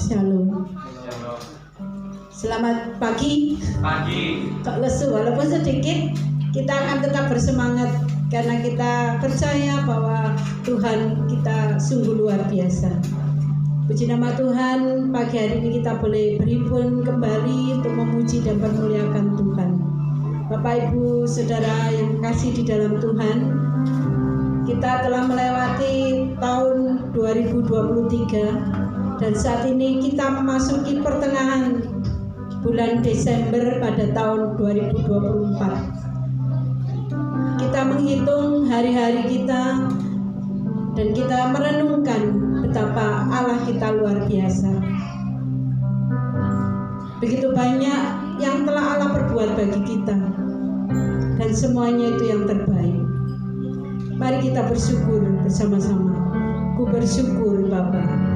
Shalom. Selamat pagi. Kok lesu, walaupun sedikit, kita akan tetap bersemangat karena kita percaya bahwa Tuhan kita sungguh luar biasa. Puji nama Tuhan, pagi hari ini kita boleh berhimpun kembali untuk memuji dan memuliakan Tuhan. Bapak, Ibu, Saudara yang kasih di dalam Tuhan, kita telah melewati tahun 2023 dan saat ini kita memasuki pertengahan bulan Desember pada tahun 2024. Kita menghitung hari-hari kita dan kita merenungkan betapa Allah kita luar biasa. Begitu banyak yang telah Allah perbuat bagi kita dan semuanya itu yang terbaik. Mari kita bersyukur bersama-sama. Ku bersyukur Bapa.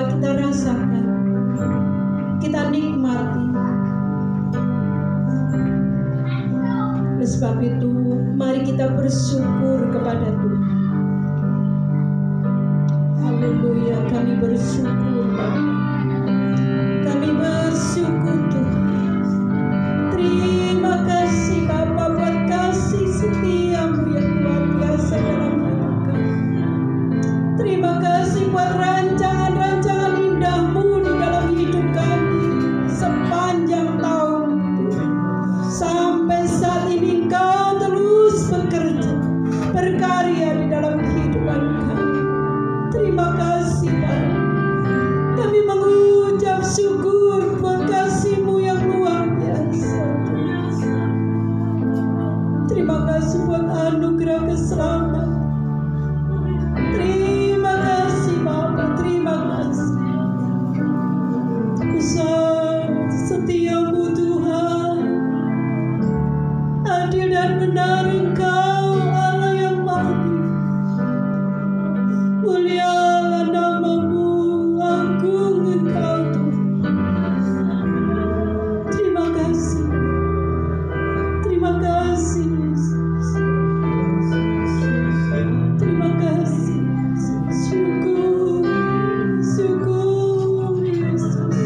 Marilah kita rasakan, kita nikmati. Oleh sebab itu, mari kita bersyukur kepada Tuhan. Haleluya, kami bersyukur Bapa. Kami bersyukur Tuhan. Terima kasih Bapa buat kasih setiamu yang luar biasa dalam hidup kami. Terima kasih buat rancangan-rancangan indahmu di dalam hidup kami sepanjang tahun. Sampai saat ini Engkau terus bekerja, berkarya di dalam kehidupan kami. Terima kasih Bapa. Kami mengucap syukur buat kasih-Mu yang luar biasa. Terima kasih buat anugerah keselamatan. Terima kasih Bapa, terima kasih. Besar setiamu Tuhan, adil dan benar Engkau Allah yang mahdi. Mulialah nama-Mu, agung Engkau Tuhan. Terima kasih, terima kasih Yesus. Terima kasih, syukur, syukur Yesus.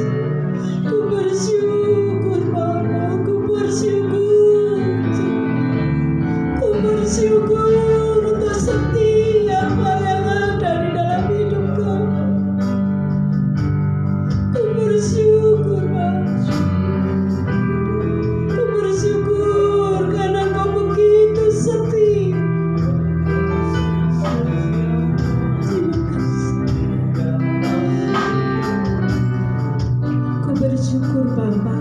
Ku bersyukur Bapa, ku bersyukur, ku bersyukur untuk setiap hal yang ada di dalam hidup kami. Ku bersyukur Bapa, ku bersyukur karena Kau begitu setia. Ku bersyukur Bapa,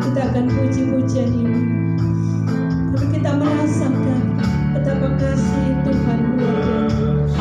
kita akan puji pujian ini, tapi kita merasakan betapa kasih Tuhan luar biasa.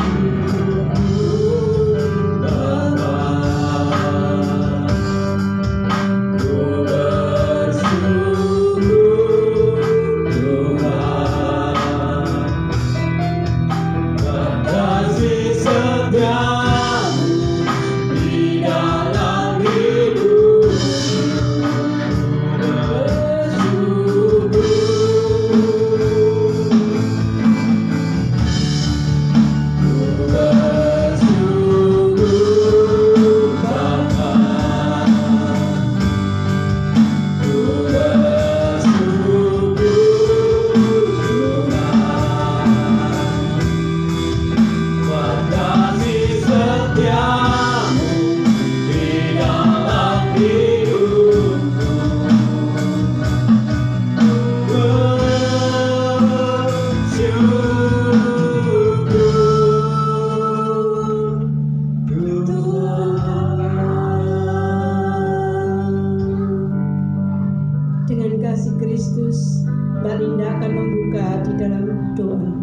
Dengan kasih Kristus, Mbak Linda akan membuka di dalam doa.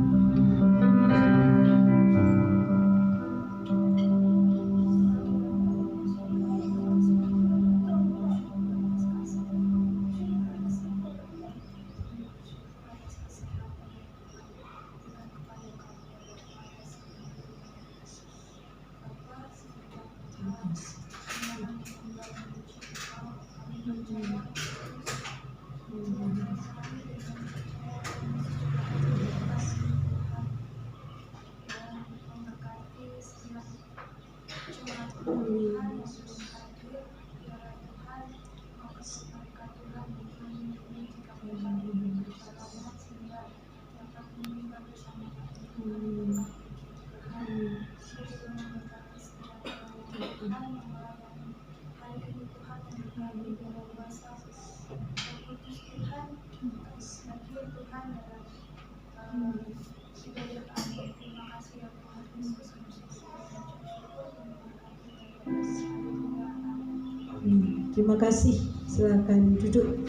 Terima kasih. Silakan duduk.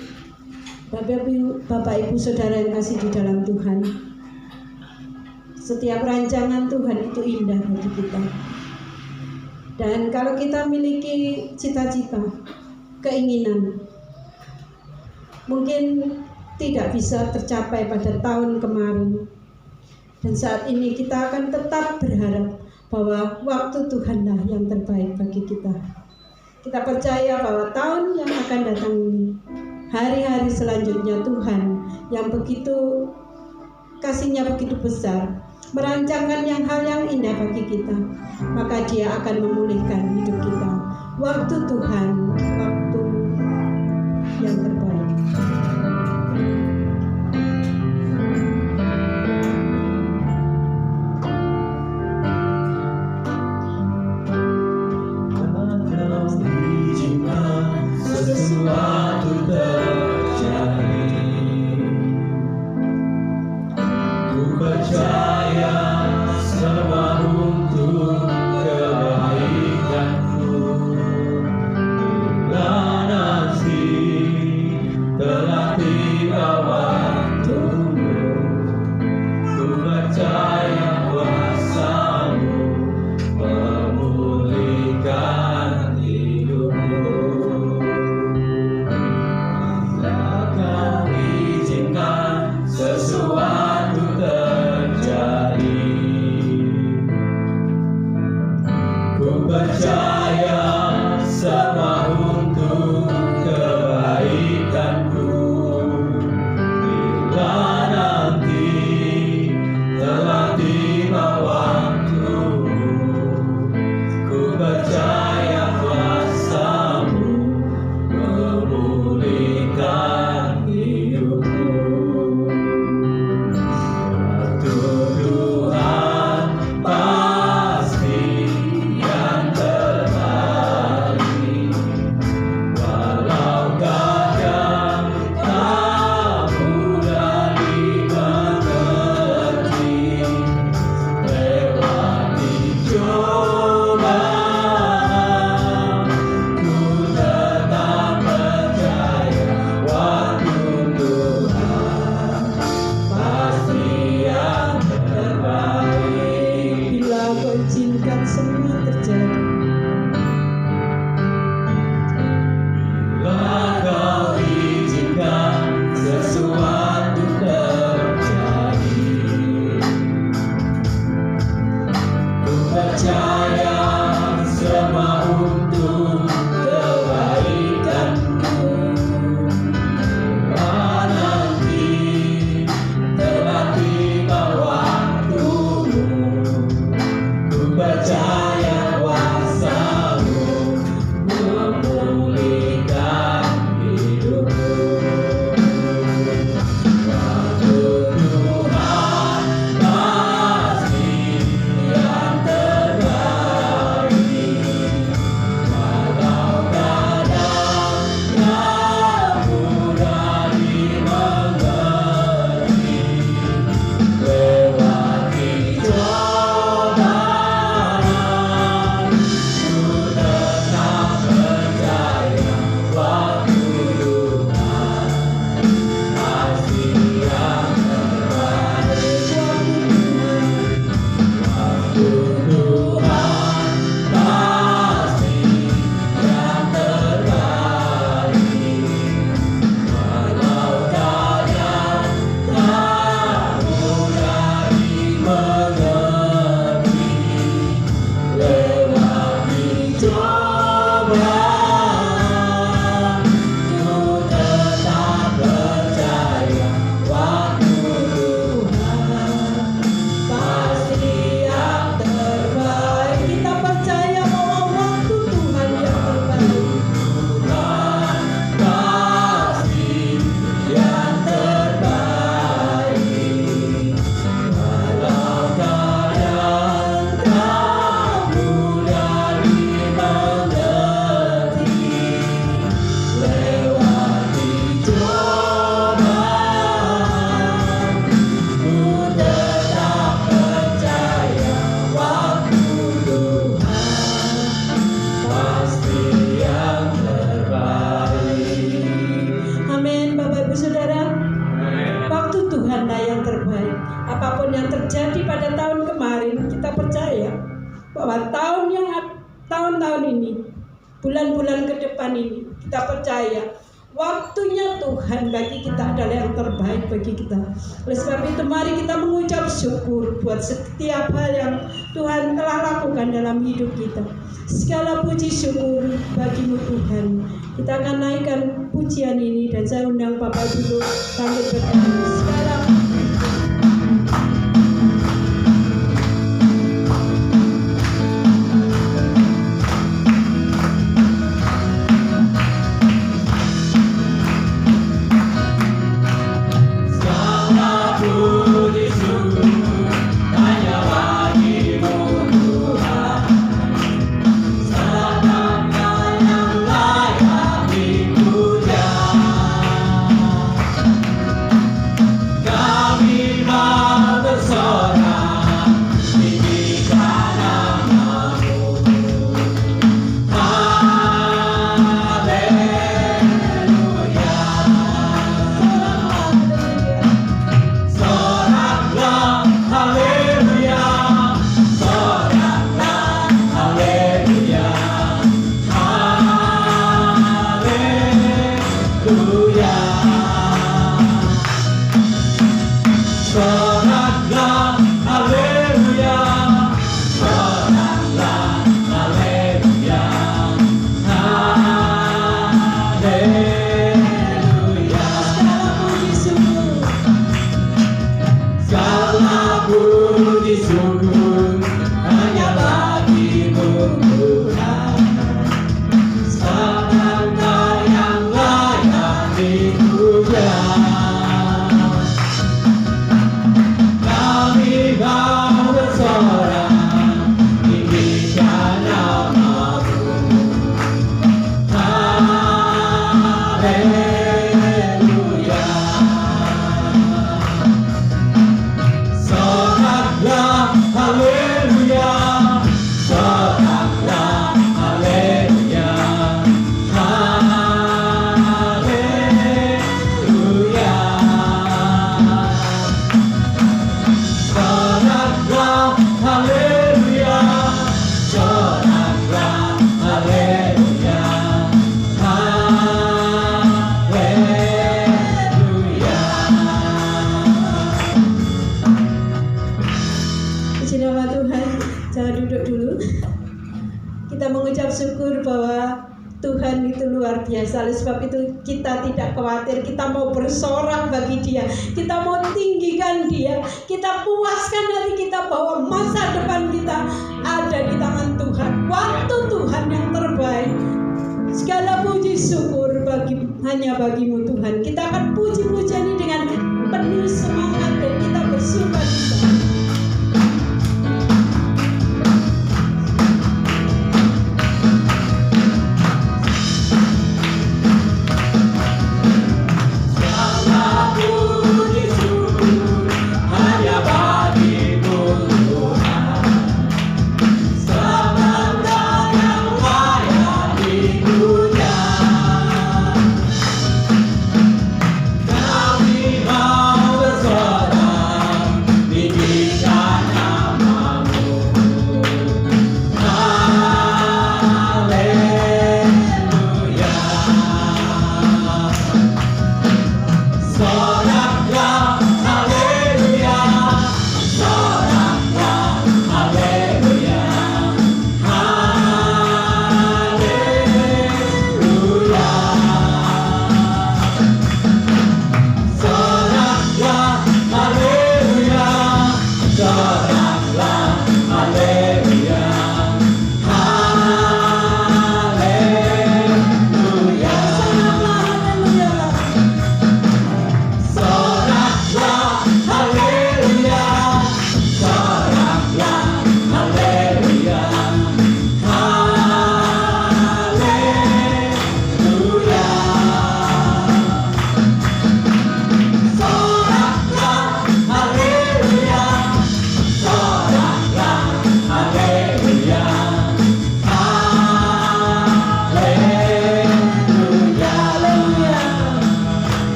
Bapak Ibu Saudara yang kasih di dalam Tuhan, setiap rancangan Tuhan itu indah bagi kita. Dan kalau kita miliki cita-cita, keinginan, mungkin tidak bisa tercapai pada tahun kemarin, dan saat ini kita akan tetap berharap bahwa waktu Tuhanlah yang terbaik bagi kita. Kita percaya bahwa tahun yang akan datang ini, hari-hari selanjutnya Tuhan yang begitu kasih-Nya begitu besar, merancangkan hal yang indah bagi kita, maka Dia akan memulihkan hidup kita. Waktu Tuhan, waktu yang terbaik. Sesuatu terjadi, ku percaya semua untuk kebaikanku. Bila nanti telah tiba waktumu, ku percaya kuasa-Mu memulihkan hidupmu. Sesuatu terjadi, ku percaya semua untuk kebaikanku. Bila nanti telah tiba waktumu, ku percaya kuasa-Mu memulihkan hidupku. Tuhan pasti yang terbaik, walau kadang tak mudah dimengerti. Lewati cobaan, ku tetap percaya waktu Tuhan pasti yang terbaik. Bila Kau izinkan semua terjadi, Bila Kau izinkan sesuatu terjadi, ku percaya semua untuk kebaikanku. Bila nanti telah tiba waktumu, ku percaya kuasa-Mu memulihkan hidupku. Waktu Tuhan pasti yang terbaik, walau kadang tak mudah dimengerti. Lewati cobaan, ku tetap percaya waktu Tuhan pasti yang terbaik. Waktu Tuhan pasti yang terbaik, walau kadang tak mudah dimengerti. Lewati cobaan, ku tetap percaya waktu Tuhan pasti yang terbaik. kita percaya bahwa waktu Tuhan yang terbaik. Tuhan pasti yang terbaik, walau kadang tak mudah dimengerti. Lewati cobaan, ku tetap percaya waktu Tuhan pasti yang terbaik. Amin, Bapak Ibu Saudara. Waktu Tuhanlah yang terbaik. Apapun yang terjadi pada tahun kemarin, kita percaya bahwa tahun-tahun ini, bulan-bulan ke depan ini, kita percaya Waktunya Tuhan bagi kita adalah yang terbaik bagi kita. Oleh sebab itu mari kita mengucap syukur buat setiap hal yang Tuhan telah lakukan dalam hidup kita. Segala puji syukur bagimu Tuhan. Kita akan naikkan pujian ini dan saya undang Bapak dulu sambil bernyanyi. Segala syukur bahwa Tuhan itu luar biasa. Oleh sebab itu kita tidak khawatir. Kita mau bersorak bagi Dia, kita mau tinggikan Dia, kita puaskan hati kita bahwa masa depan kita ada di tangan Tuhan. Waktu Tuhan yang terbaik. Segala puji syukur hanya bagimu Tuhan. Kita akan puji-pujian ini dengan penuh semangat dan kita bersuka-cita.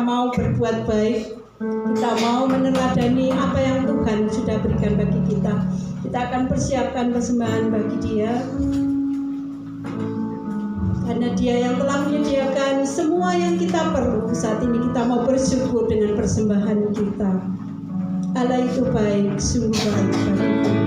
mau berbuat baik, kita mau meneladani apa yang Tuhan sudah berikan bagi kita. Kita akan persiapkan persembahan bagi Dia, karena Dia yang telah menyediakan semua yang kita perlu. Saat ini kita mau bersyukur dengan persembahan kita. Allah itu baik, sungguh baik bagiku.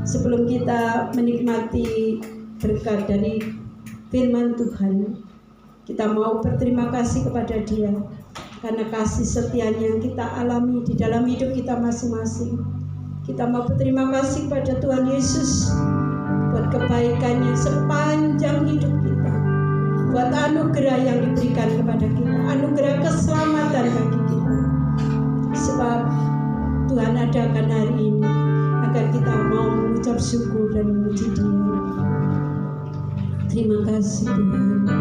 Sebelum kita menikmati berkat dari firman Tuhan, kita mau berterima kasih kepada Dia karena kasih setianya yang kita alami di dalam hidup kita masing-masing. Kita mau berterima kasih kepada Tuhan Yesus buat kebaikannya sepanjang hidup kita, buat anugerah yang diberikan kepada kita, anugerah keselamatan bagi kita. Sebab Tuhan adakan hari ini agar kita mau mengucap syukur dan memuji Dia. Terima kasih Tuhan.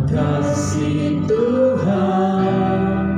Kasih Tuhan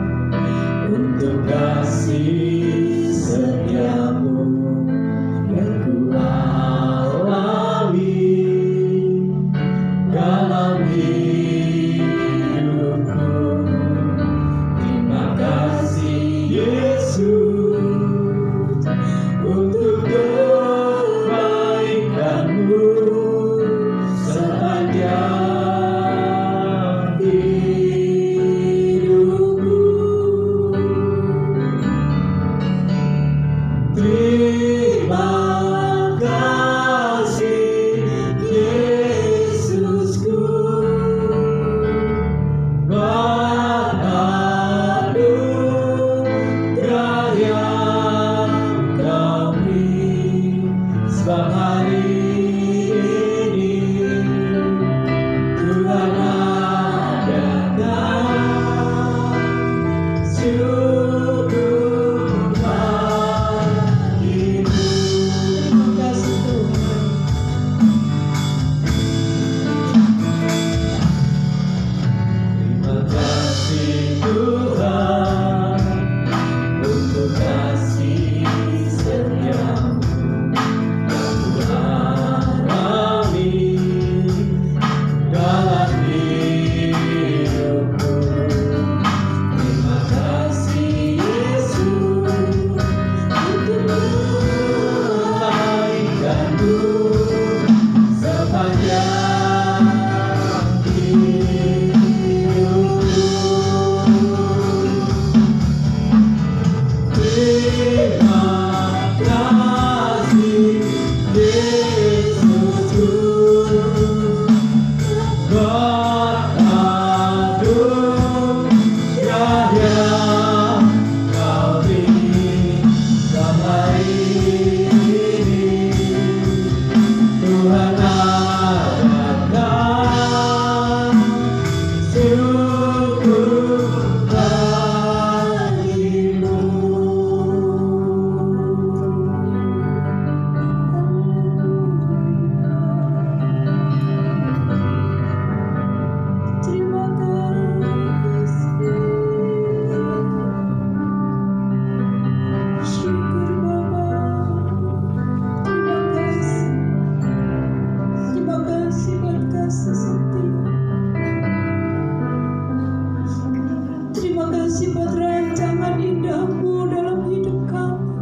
kasih buat rancangan indahmu dalam hidup kami.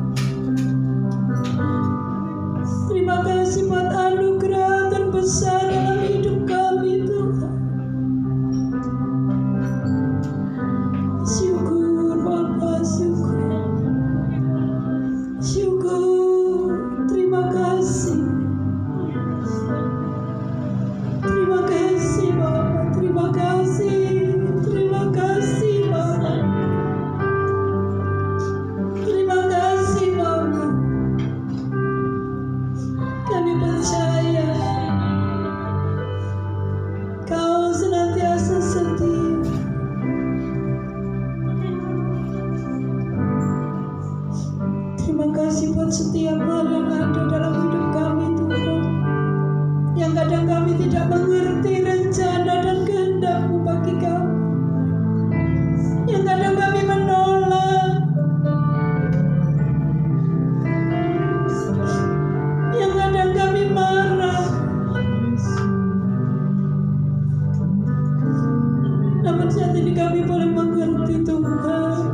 Terima kasih buat anugerah terbesar dalam hidup kami Tuhan. Syukur Bapa, syukur. Syukur, terima kasih. Terima kasih Bapa, terima kasih. Terima kasih Bapa. Terima kasih Bapa. Kami percaya Kau senantiasa setia. Terima kasih buat setiap hal yang ada dalam hidup kami Tuhan, yang kadang kami tidak mengerti rencana dan kehendak-Mu bagi kami, yang kadang kami menolak, yang kadang kami marah. Namun saat ini kami boleh mengerti Tuhan,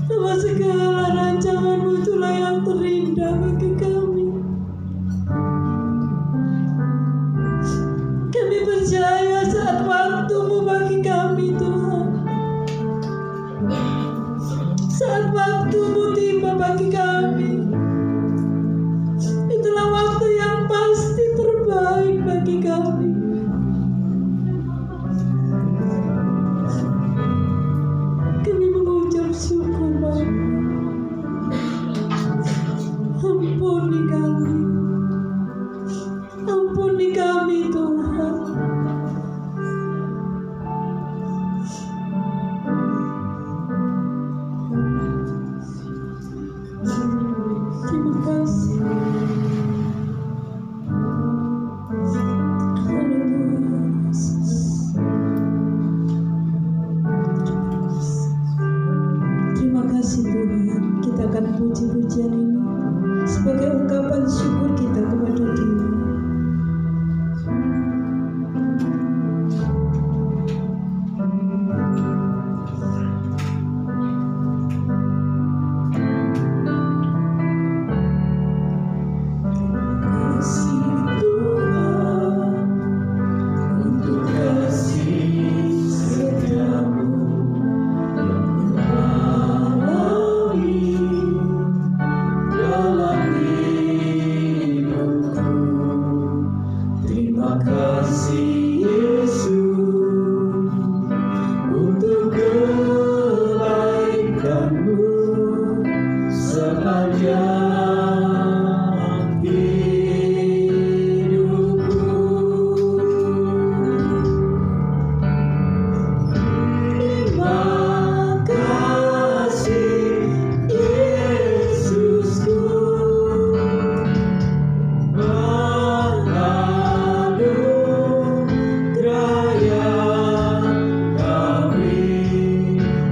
bahwa segala rancangan-Mu itulah yang terindah bagi kami. Kami percaya saat waktu-Mu bagi kami Tuhan, saat waktu-Mu tiba bagi kami, itulah waktu yang pasti terbaik bagi kami. Kami mengucap syukur Bapa. Ampuni kami. Ampuni kami Tuhan. Terima kasih. Haleluya. Terima kasih Tuhan. Kita akan puji pujian ini sebagai ungkapan syukur kita kepada Dia. Kasih Tuhan untuk kasih setiamu alami dalam hidupku. Terima kasih Yesus untuk kebaikan-Mu sepanjang hidupku. Terima kasih Yesusku, menganugerah yang kami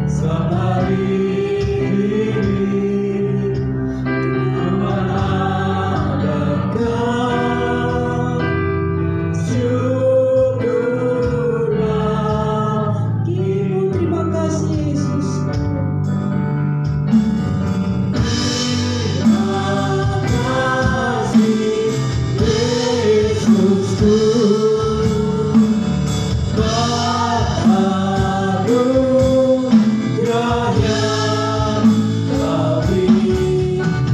selama ini. Tuhan adakan syukur bagimu. Terima kasih Yesus. Terima kasih Yesusku, anugerah yang kami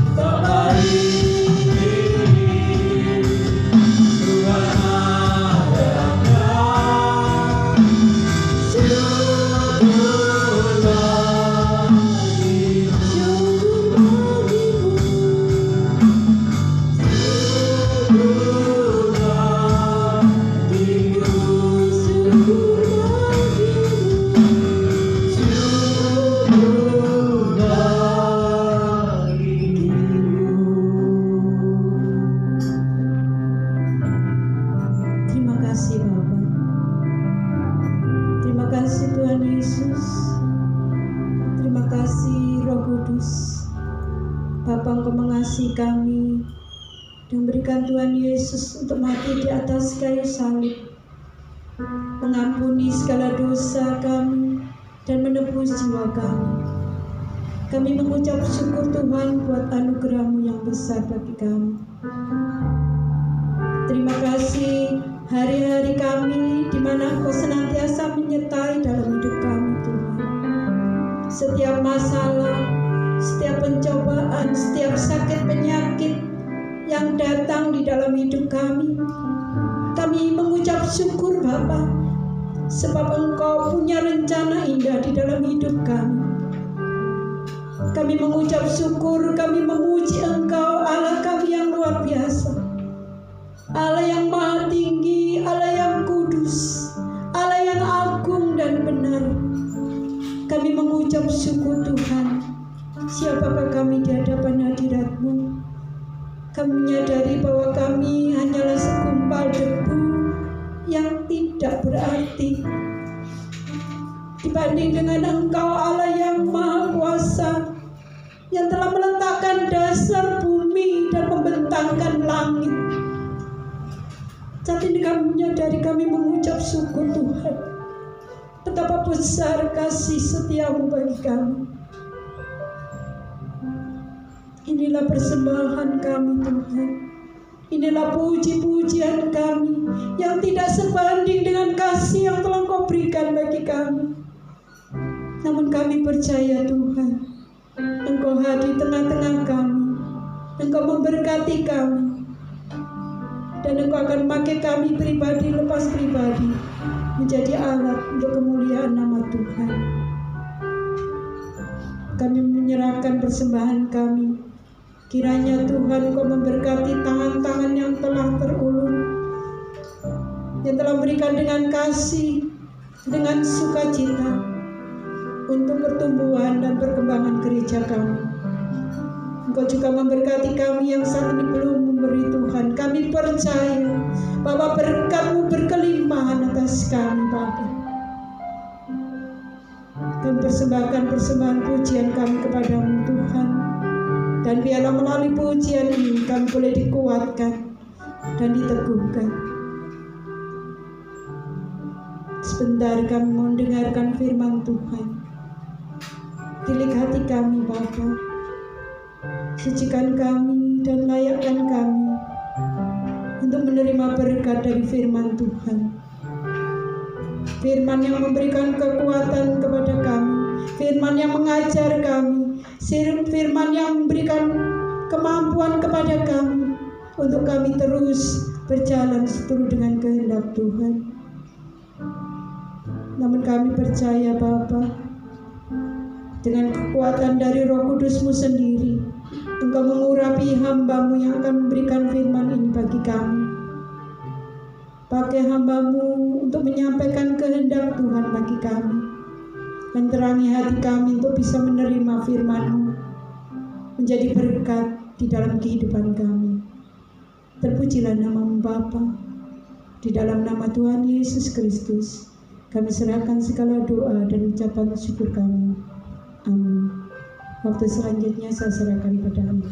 selama ini. Tuhan adakan syukur bagimu. Syukur bagimu. Syukur bagimu. Syukur bagimu. Syukur bagimu. Terima kasih Bapa. Terima kasih Tuhan Yesus. Terima kasih Roh Kudus. Bapa, Engkau mengasihi kami dan berikan Tuhan Yesus untuk mati di atas kayu salib, mengampuni segala dosa kami dan menebus jiwa kami. Kami mengucap syukur Tuhan buat anugerah-Mu yang besar bagi kami. Terima kasih hari-hari kami di mana Engkau senantiasa menyertai dalam hidup kami Tuhan. Setiap masalah, setiap pencobaan, setiap sakit penyakit yang datang di dalam hidup kami mengucap syukur Bapa, sebab Engkau punya rencana indah di dalam hidup kami. Kami mengucap syukur, kami memuji Engkau, Allah kami yang luar biasa, Allah yang maha tinggi, Allah yang kudus, Allah yang agung dan benar. Kami mengucap syukur Tuhan. Siapakah kami di hadapan hadirat-Mu? Kami menyadari bahwa kami hanyalah segumpal debu yang tidak berarti dibanding dengan Engkau, Allah yang maha kuasa, yang telah meletakkan dasar bumi dan membentangkan langit. Saat ini kami menyadari, kami mengucap syukur Tuhan, betapa besar kasih setia-Mu bagi kami. Inilah persembahan kami Tuhan. Inilah puji-pujian kami yang tidak sebanding dengan kasih yang telah Engkau berikan bagi kami. Namun kami percaya Tuhan, Engkau hadir tengah-tengah kami, Engkau memberkati kami, dan Engkau akan pakai kami pribadi lepas pribadi menjadi alat untuk kemuliaan nama Tuhan. Kami menyerahkan persembahan kami. Kiranya Tuhan Engkau memberkati tangan-tangan yang telah terulur, yang telah berikan dengan kasih, dengan sukacita untuk pertumbuhan dan perkembangan gereja kami. Engkau juga memberkati kami yang saat ini belum memberi Tuhan. Kami percaya bahwa berkat-Mu berkelimpahan atas kami Bapa. Kami persembahkan persembahan pujian kami kepada-Mu Tuhan. Dan biarlah melalui pujian ini kami boleh dikuatkan dan diteguhkan. Sebentar kami mendengarkan firman Tuhan. Pilih hati kami Bapa. Sucikan kami dan layakkan kami untuk menerima berkat dari firman Tuhan. Firman yang memberikan kekuatan kepada kami, firman yang mengajar kami, firman yang memberikan kemampuan kepada kami untuk kami terus berjalan seturut dengan kehendak Tuhan. Namun kami percaya Bapa, dengan kekuatan dari Roh Kudus-Mu sendiri, Engkau mengurapi hamba-Mu yang akan memberikan firman ini bagi kami. Pakai hamba-Mu untuk menyampaikan kehendak Tuhan bagi kami, dan terangi hati kami untuk bisa menerima firman-Mu menjadi berkat di dalam kehidupan kami. Terpujilah nama-Mu Bapa. Di dalam nama Tuhan Yesus Kristus kami serahkan segala doa dan ucapan syukur kami. Amin. Waktu selanjutnya saya serahkan pada Anda.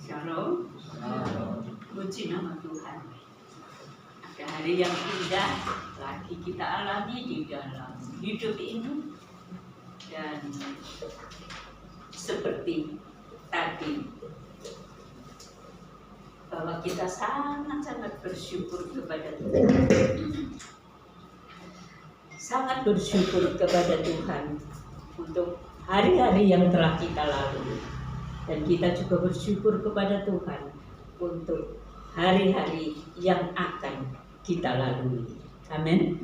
Shalom. Puji nama Tuhan. Ada hari yang indah lagi kita alami di dalam hidup ini, dan seperti tadi bahwa kita sangat-sangat bersyukur kepada Tuhan. Sangat bersyukur kepada Tuhan untuk hari-hari yang telah kita lalui. Dan kita juga bersyukur kepada Tuhan untuk hari-hari yang akan kita lalui. Amin.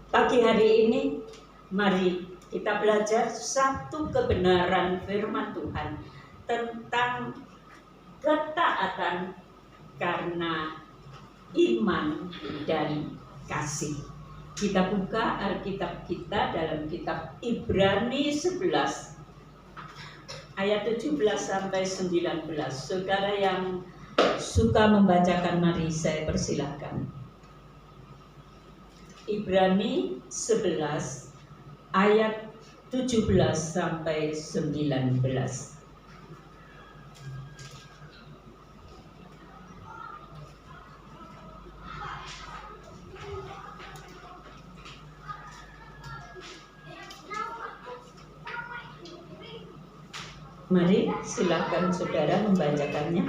Pagi hari ini mari kita belajar satu kebenaran firman Tuhan tentang ketaatan karena iman dan kasih. Kita buka Alkitab kita dalam kitab Ibrani 11 ayat 17 sampai 19. Saudara yang suka membacakan, mari saya persilahkan. Ibrani 11 ayat 17 sampai 19. Mari silakan saudara membacakannya.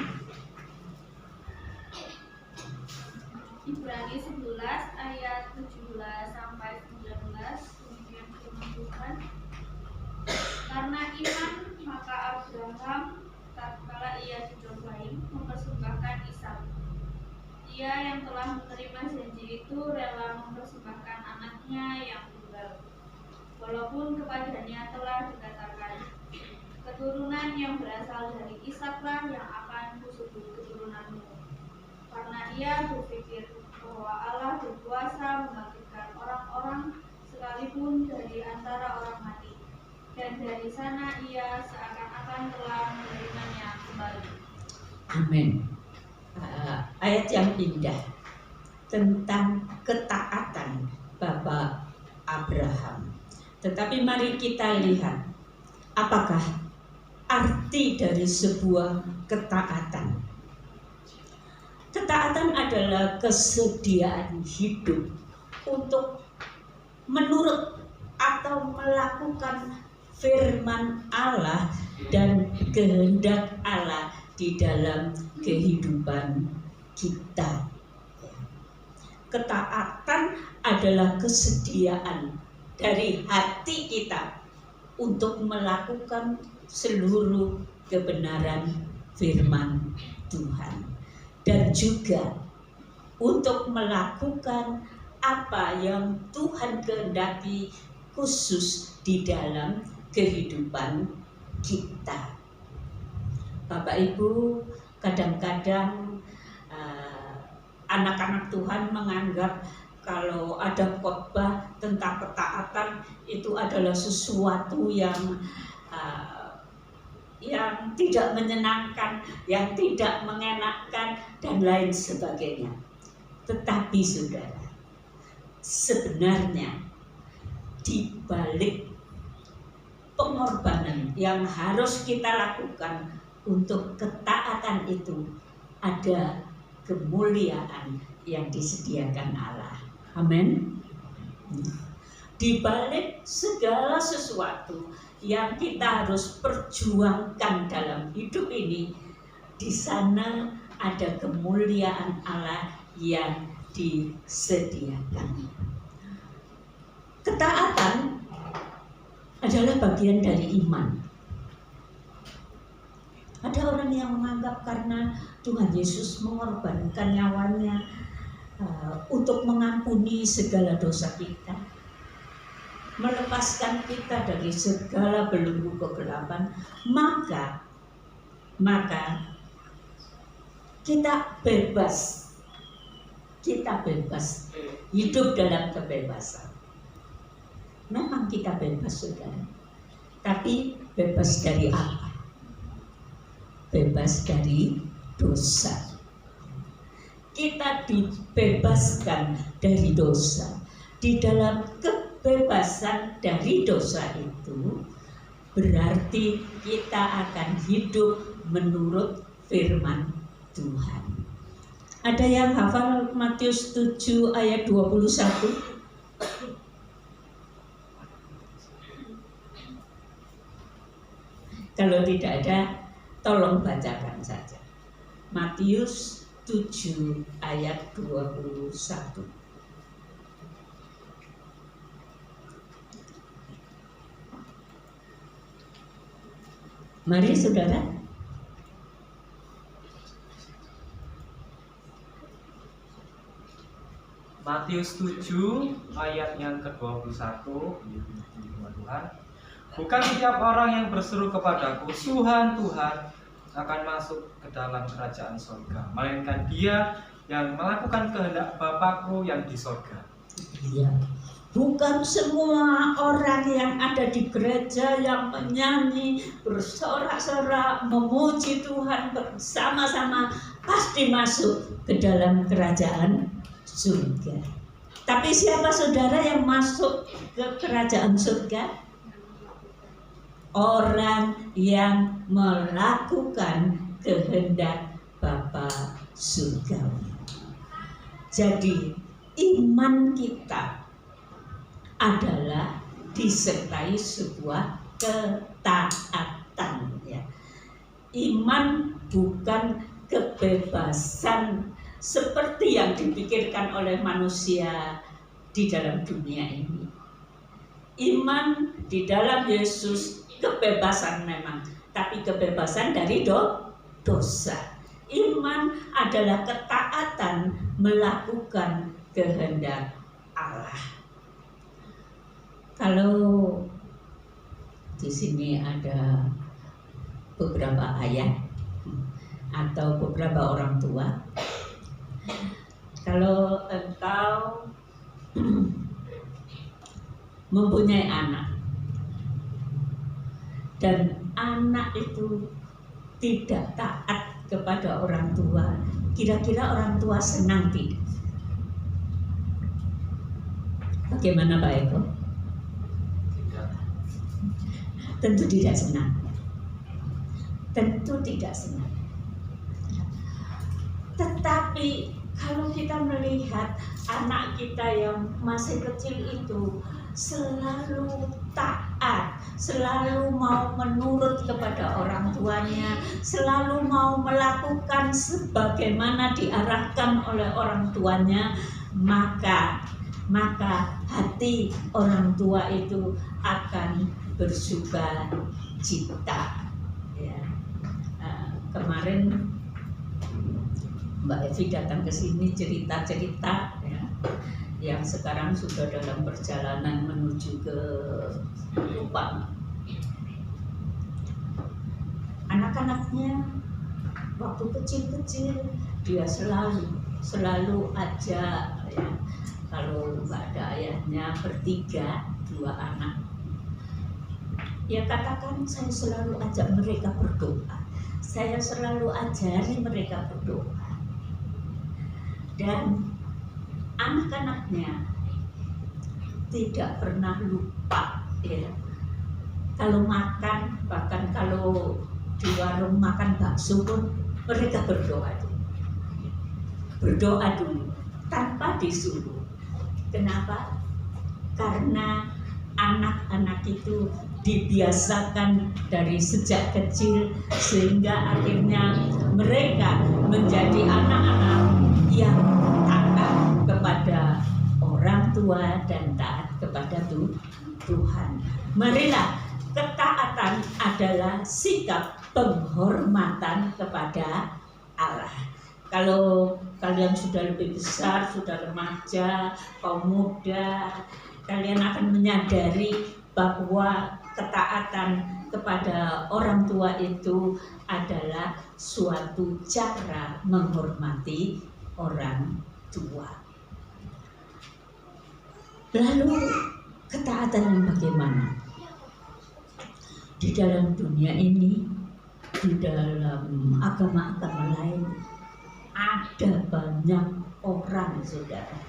Ibrani 11 ayat 17 sampai 19. Demikian firman Tuhan. Karena iman maka Abraham tatkala ia dicobai mempersembahkan Ishak. Ia yang telah menerima janji itu rela mempersembahkan anaknya yang tunggal, walaupun kepadanya telah dikatakan, keturunan yang berasal dari Ishaklah yang akan kusebut keturunanmu. Karena ia berpikir bahwa Allah berkuasa membangkitkan orang-orang sekalipun dari antara orang mati, dan dari sana ia seakan-akan telah menerimanya kembali. Amin. Ayat yang indah tentang ketaatan Bapak Abraham. Tetapi mari kita lihat apakah arti dari sebuah ketaatan. Ketaatan adalah kesediaan hidup untuk menurut atau melakukan firman Allah dan kehendak Allah di dalam kehidupan kita. Ketaatan adalah kesediaan dari hati kita untuk melakukan seluruh kebenaran firman Tuhan, dan juga untuk melakukan apa yang Tuhan kehendaki khusus di dalam kehidupan kita. Bapak Ibu, kadang-kadang anak-anak Tuhan menganggap kalau ada khotbah tentang ketaatan itu adalah sesuatu yang tidak menyenangkan, yang tidak mengenakkan, dan lain sebagainya. Tetapi saudara, sebenarnya di balik pengorbanan yang harus kita lakukan untuk ketaatan itu ada kemuliaan yang disediakan Allah. Amin. Di balik segala sesuatu yang kita harus perjuangkan dalam hidup ini, di sana ada kemuliaan Allah yang disediakan. Ketaatan adalah bagian dari iman. Ada orang yang menganggap karena Tuhan Yesus mengorbankan nyawanya untuk mengampuni segala dosa kita, melepaskan kita dari segala belenggu kegelapan, maka kita bebas hidup dalam kebebasan. Memang kita bebas, saudara, tapi bebas dari apa? Bebas dari dosa. Kita dibebaskan dari dosa. Di dalam kebebasan dari dosa itu berarti kita akan hidup menurut firman Tuhan. Ada yang hafal Matius 7 ayat 21? Kalau tidak ada, tolong bacakan saja. Matius 7 ayat 21. Mari saudara. Matius 7 ayat yang ke-21. Tuhan, bukan setiap orang yang berseru kepadaku Tuhan, Tuhan akan masuk ke dalam kerajaan surga, melainkan dia yang melakukan kehendak Bapakku yang di surga. Iya. Bukan semua orang yang ada di gereja yang menyanyi, bersorak-sorak, memuji Tuhan bersama-sama pasti masuk ke dalam kerajaan surga. Tapi siapa saudara yang masuk ke kerajaan surga? Orang yang melakukan kehendak Bapa surgawi. Jadi iman kita adalah disertai sebuah ketaatan, ya. Iman bukan kebebasan seperti yang dipikirkan oleh manusia di dalam dunia ini. Iman di dalam Yesus kebebasan memang, tapi kebebasan dari dosa. Iman adalah ketaatan melakukan kehendak Allah. Kalau di sini ada beberapa ayah atau beberapa orang tua, kalau engkau mempunyai anak dan anak itu tidak taat kepada orang tua, kira-kira orang tua senang tidak? Bagaimana Pak Eko? Tentu tidak senang. Tentu tidak senang. Tetapi kalau kita melihat anak kita yang masih kecil itu selalu taat, selalu mau menurut kepada orang tuanya, selalu mau melakukan sebagaimana diarahkan oleh orang tuanya, maka hati orang tua itu akan bersuka cita. Ya. Kemarin Mbak Evi datang ke sini cerita-cerita, ya, yang sekarang sudah dalam perjalanan menuju ke Kupang. Anak-anaknya waktu kecil-kecil dia selalu ajak, ya, kalau nggak ada ayahnya bertiga, 2 anak. Ya katakan saya selalu ajak mereka berdoa, saya selalu ajari mereka berdoa. Dan anak-anaknya tidak pernah lupa, ya. Kalau makan, bahkan kalau di warung makan bakso pun mereka berdoa dulu tanpa disuruh. Kenapa? Karena anak-anak itu dibiasakan dari sejak kecil sehingga akhirnya mereka menjadi anak-anak yang taat kepada orang tua dan taat kepada Tuhan. Marilah, ketaatan adalah sikap penghormatan kepada Allah. Kalau kalian sudah lebih besar, sudah remaja, kaum muda, kalian akan menyadari bahwa ketaatan kepada orang tua itu adalah suatu cara menghormati orang tua. Lalu ketaatan yang bagaimana? Di dalam dunia ini, di dalam agama-agama lain, ada banyak orang, saudara,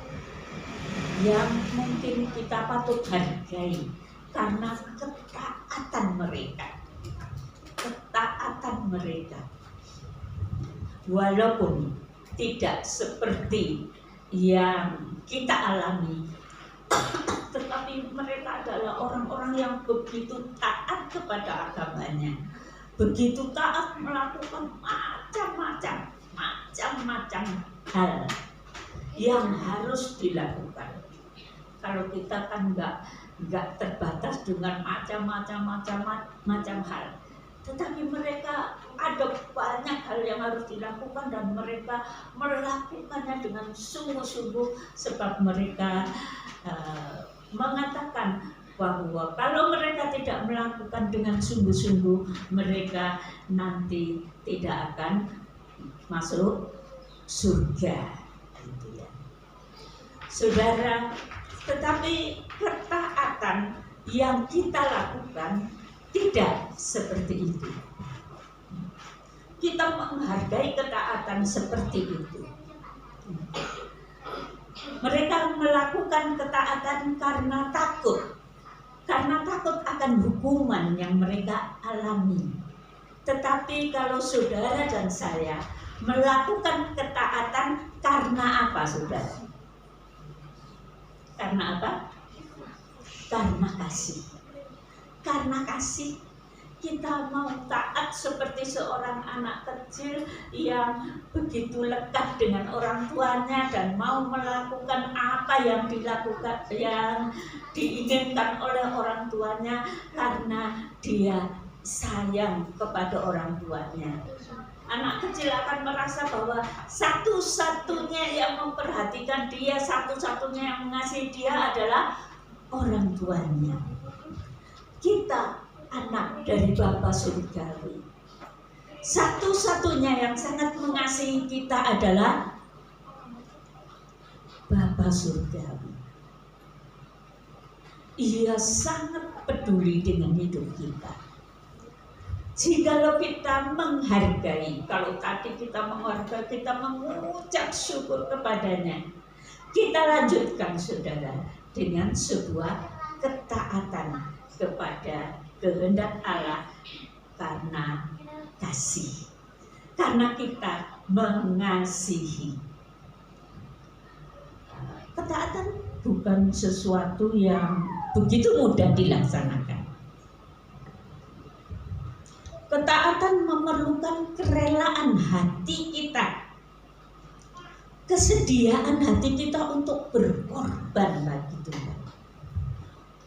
yang mungkin kita patut hargai karena ketaatan mereka. Ketaatan mereka. Walaupun tidak seperti yang kita alami, tetapi mereka adalah orang-orang yang begitu taat kepada agamanya, begitu taat melakukan macam-macam hal yang harus dilakukan. Kalau kita kan nggak terbatas dengan macam-macam hal, tetapi mereka ada banyak hal yang harus dilakukan dan mereka melakukannya dengan sungguh-sungguh, sebab mereka mengatakan bahwa kalau mereka tidak melakukan dengan sungguh-sungguh, mereka nanti tidak akan masuk surga, gitu ya. Saudara, tetapi ketaatan yang kita lakukan tidak seperti itu. kita menghargai ketaatan seperti itu. Mereka melakukan ketaatan karena takut akan hukuman yang mereka alami. Tetapi kalau saudara dan saya melakukan ketaatan karena apa, saudara? Karena apa? Karena kasih. Karena kasih. Kita mau taat seperti seorang anak kecil yang begitu lekat dengan orang tuanya dan mau melakukan apa yang diinginkan oleh orang tuanya karena dia sayang kepada orang tuanya. Anak kecil akan merasa bahwa satu-satunya yang memperhatikan dia, satu-satunya yang mengasihi dia adalah orang tuanya. Kita anak dari Bapa Surgawi, satu-satunya yang sangat mengasihi kita adalah Bapa Surgawi. Ia sangat peduli dengan hidup kita. Jikalau kita menghargai, kalau tadi kita menghargai, kita mengucap syukur kepadanya, kita lanjutkan saudara dengan sebuah ketaatan kepada kehendak Allah karena kasih, karena kita mengasihi. Ketaatan bukan sesuatu yang begitu mudah dilaksanakan. Ketaatan memerlukan kerelaan hati kita, kesediaan hati kita untuk berkorban bagi Tuhan,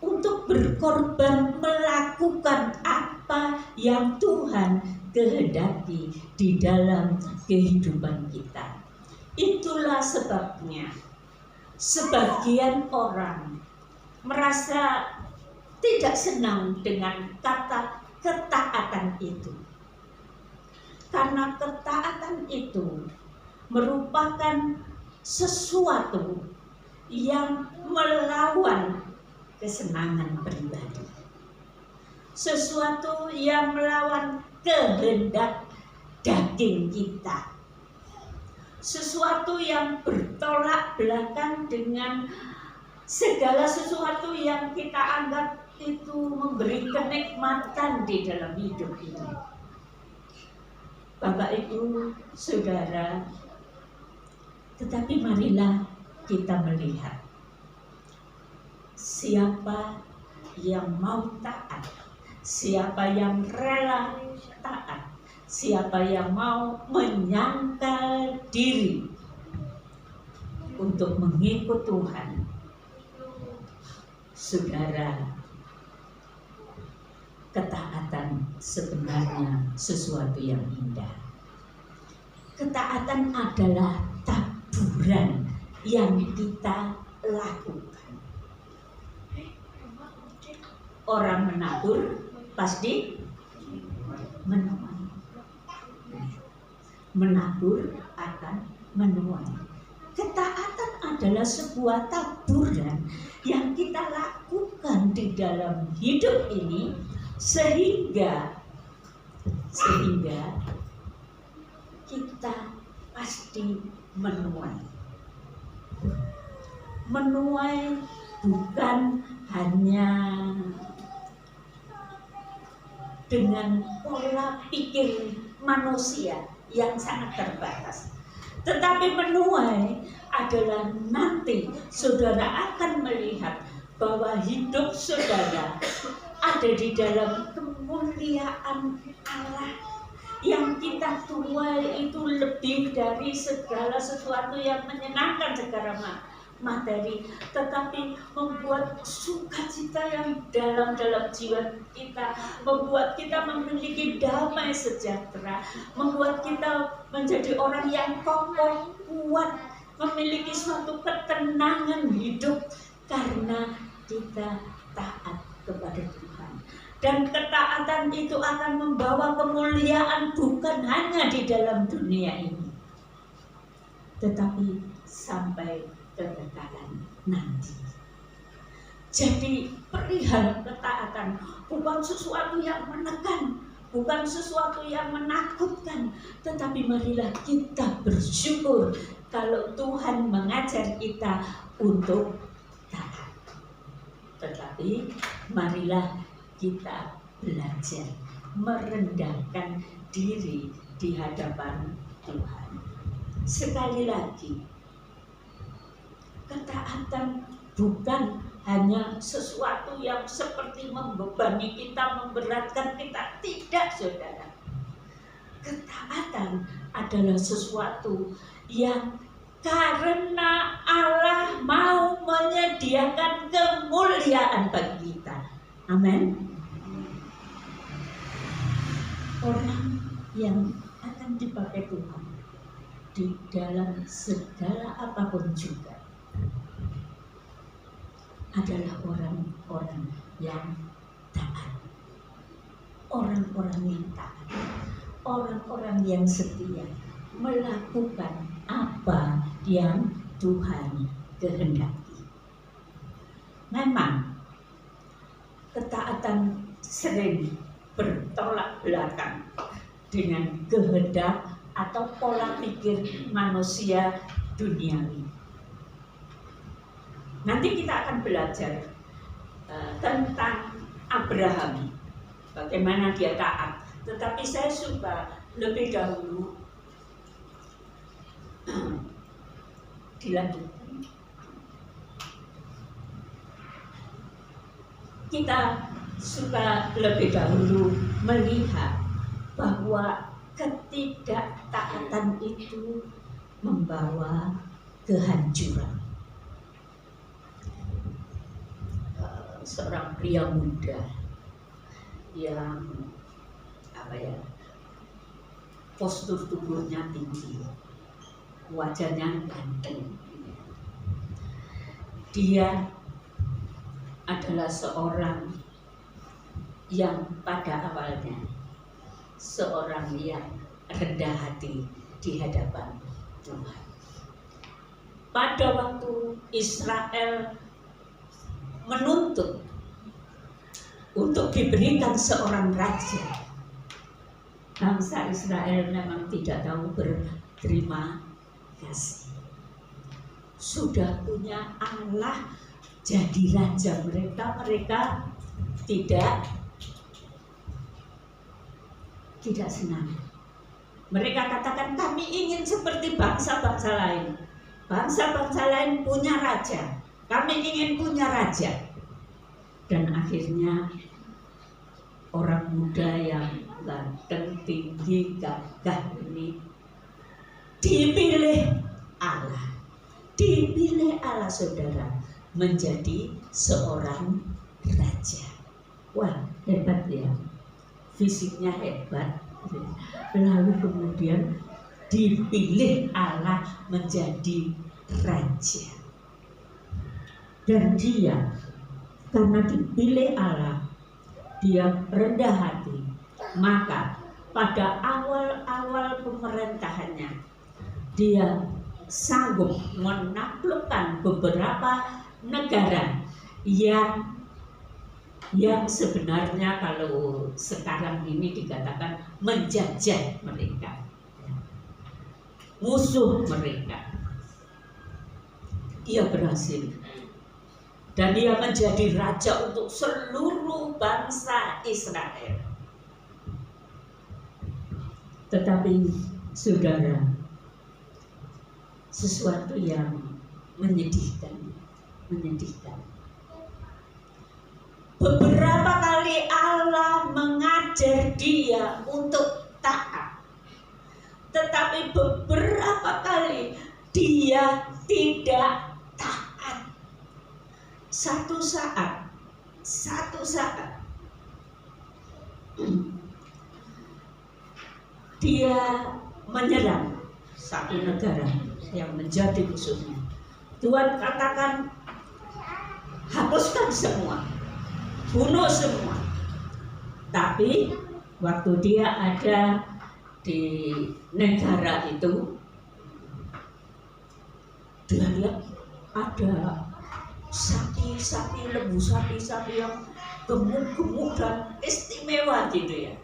untuk berkorban melakukan apa yang Tuhan kehendaki di dalam kehidupan kita. Itulah sebabnya sebagian orang merasa tidak senang dengan kata ketaatan itu, karena ketaatan itu merupakan sesuatu yang melawan kesenangan pribadi, sesuatu yang melawan kehendak daging kita, sesuatu yang bertolak belakang dengan segala sesuatu yang kita anggap itu memberi kenikmatan di dalam hidup ini. Bapak Ibu Saudara, tetapi marilah kita melihat siapa yang mau taat, siapa yang rela taat, siapa yang mau menyangkal diri untuk mengikut Tuhan. Saudara, ketaatan sebenarnya sesuatu yang indah. Ketaatan adalah taburan yang kita lakukan. Orang menabur pasti menuai. Menabur akan menuai. Ketaatan adalah sebuah taburan yang kita lakukan di dalam hidup ini sehingga kita pasti menuai. Menuai bukan hanya dengan pola pikir manusia yang sangat terbatas, tetapi menuai adalah nanti saudara akan melihat bahwa hidup saudara ada di dalam kemuliaan Allah. Yang kita tuai itu lebih dari segala sesuatu yang menyenangkan secara materi, tetapi membuat sukacita yang dalam jiwa kita, membuat kita memiliki damai sejahtera, membuat kita menjadi orang yang kokoh, kuat, memiliki suatu ketenangan hidup karena kita taat kepada Tuhan. Dan ketaatan itu akan membawa kemuliaan bukan hanya di dalam dunia ini, tetapi sampai kekekalan nanti. Jadi perihal ketaatan bukan sesuatu yang menekan, bukan sesuatu yang menakutkan, tetapi marilah kita bersyukur kalau Tuhan mengajar kita untuk taat. Tetapi marilah kita belajar merendahkan diri di hadapan Tuhan. Sekali lagi, ketaatan bukan hanya sesuatu yang seperti membebani kita, memberatkan kita. Tidak, saudara. Ketaatan adalah sesuatu yang karena Allah mau menyediakan kemuliaan bagi kita. Amin. Orang yang akan dipakai Tuhan di dalam segala apapun juga adalah orang-orang yang taat, orang-orang yang taat, orang-orang yang setia melakukan apa yang Tuhan kehendaki. Memang ketaatan sering bertolak belakang dengan kehendak atau pola pikir manusia duniawi. Nanti kita akan belajar tentang Abraham, bagaimana dia taat. Tetapi saya suka lebih dahulu dilanjutkan. Kita suka lebih dahulu melihat bahwa ketidaktaatan itu membawa kehancuran. Seorang pria muda yang postur tubuhnya tinggi, wajahnya ganteng. Dia adalah seorang yang pada awalnya seorang yang rendah hati di hadapan Tuhan. Pada waktu Israel menuntut untuk diberikan seorang raja, bangsa Israel memang tidak tahu berterima kasih. Sudah punya Allah jadi raja mereka tidak senang. Mereka katakan, kami ingin seperti bangsa-bangsa lain. Bangsa-bangsa lain punya raja, kami ingin punya raja. Dan akhirnya orang muda yang ganteng, tinggi, gagah ini dipilih Allah. Dipilih Allah, saudara, menjadi seorang raja. Wah, hebat ya. Fisiknya hebat. Lalu kemudian dipilih Allah menjadi raja. Dan dia, karena dipilih Allah, dia rendah hati. Maka pada awal-awal pemerintahannya, dia sanggup menaklukkan beberapa negara yang sebenarnya kalau sekarang ini dikatakan menjajah mereka, musuh mereka. Ia berhasil. Dan dia menjadi raja untuk seluruh bangsa Israel. Tetapi saudara, sesuatu yang menyedihkan. Beberapa kali Allah mengajar dia untuk taat. Tetapi beberapa kali dia tidak taat. Satu saat dia menyerang satu negara yang menjadi musuhnya. Tuhan katakan, hapuskan semua, bunuh semua. Tapi waktu dia ada di negara itu, dia lihat ada lembu sapi yang gemuk-gemuk dan istimewa gitu ya.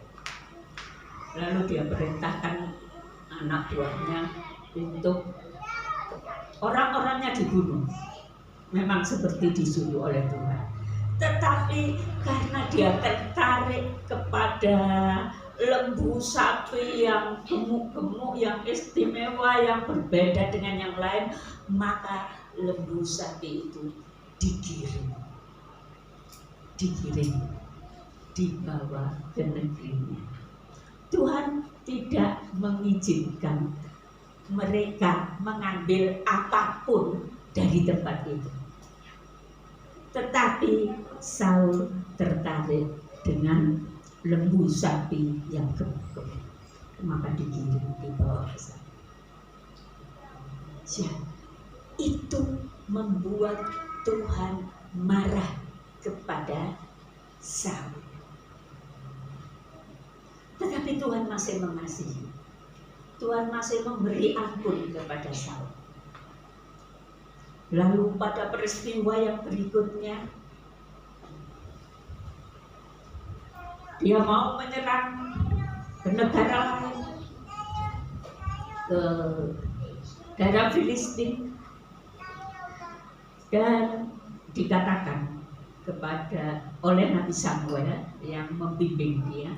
Lalu dia perintahkan anak buahnya untuk orang-orangnya dibunuh. Memang seperti disuruh oleh Tuhan. Tetapi karena dia tertarik kepada lembu sapi yang gemuk-gemuk, yang istimewa, yang berbeda dengan yang lain, maka lembu sapi itu digiring, dibawa ke negerinya. Tuhan tidak mengizinkan mereka mengambil apapun dari tempat itu. Tetapi Saul tertarik dengan lembu sapi yang gemuk-gemuk, maka digiring dibawa ke sana. Ya, itu membuat Tuhan marah kepada Saul. Tetapi Tuhan masih mengasihi. Tuhan masih memberi ampun kepada Saul. Lalu pada peristiwa yang berikutnya, dia mau menyerang ke negara lain, ke daerah Filistin, dan dikatakan oleh Nabi Samuel yang membimbing dia.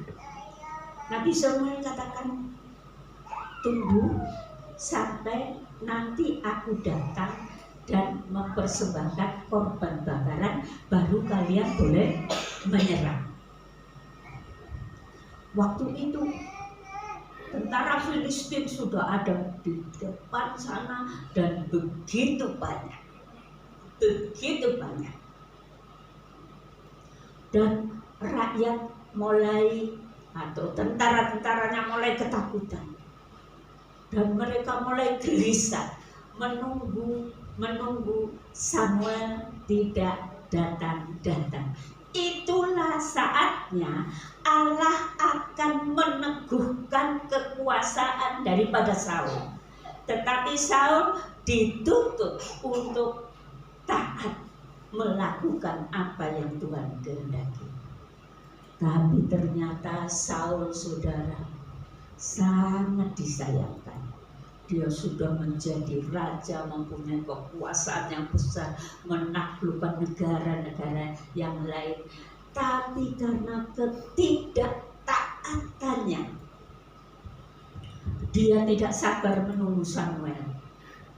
Nabi Samuel katakan, tunggu sampai nanti aku datang dan mempersembahkan korban bakaran, baru kalian boleh menyerang. Waktu itu tentara Filistin sudah ada di depan sana dan begitu banyak. Dan rakyat mulai, atau tentara-tentaranya mulai ketakutan, dan mereka mulai gelisah menunggu Samuel tidak datang. Itulah saatnya Allah akan meneguhkan kekuasaan daripada Saul. Tetapi Saul dituntut untuk taat melakukan apa yang Tuhan kehendaki. Tapi ternyata Saul, saudara, sangat disayangkan. Dia sudah menjadi raja, mempunyai kekuasaan yang besar, menaklukkan negara-negara yang lain. Tapi karena ketidaktaatannya, dia tidak sabar menunggu Samuel.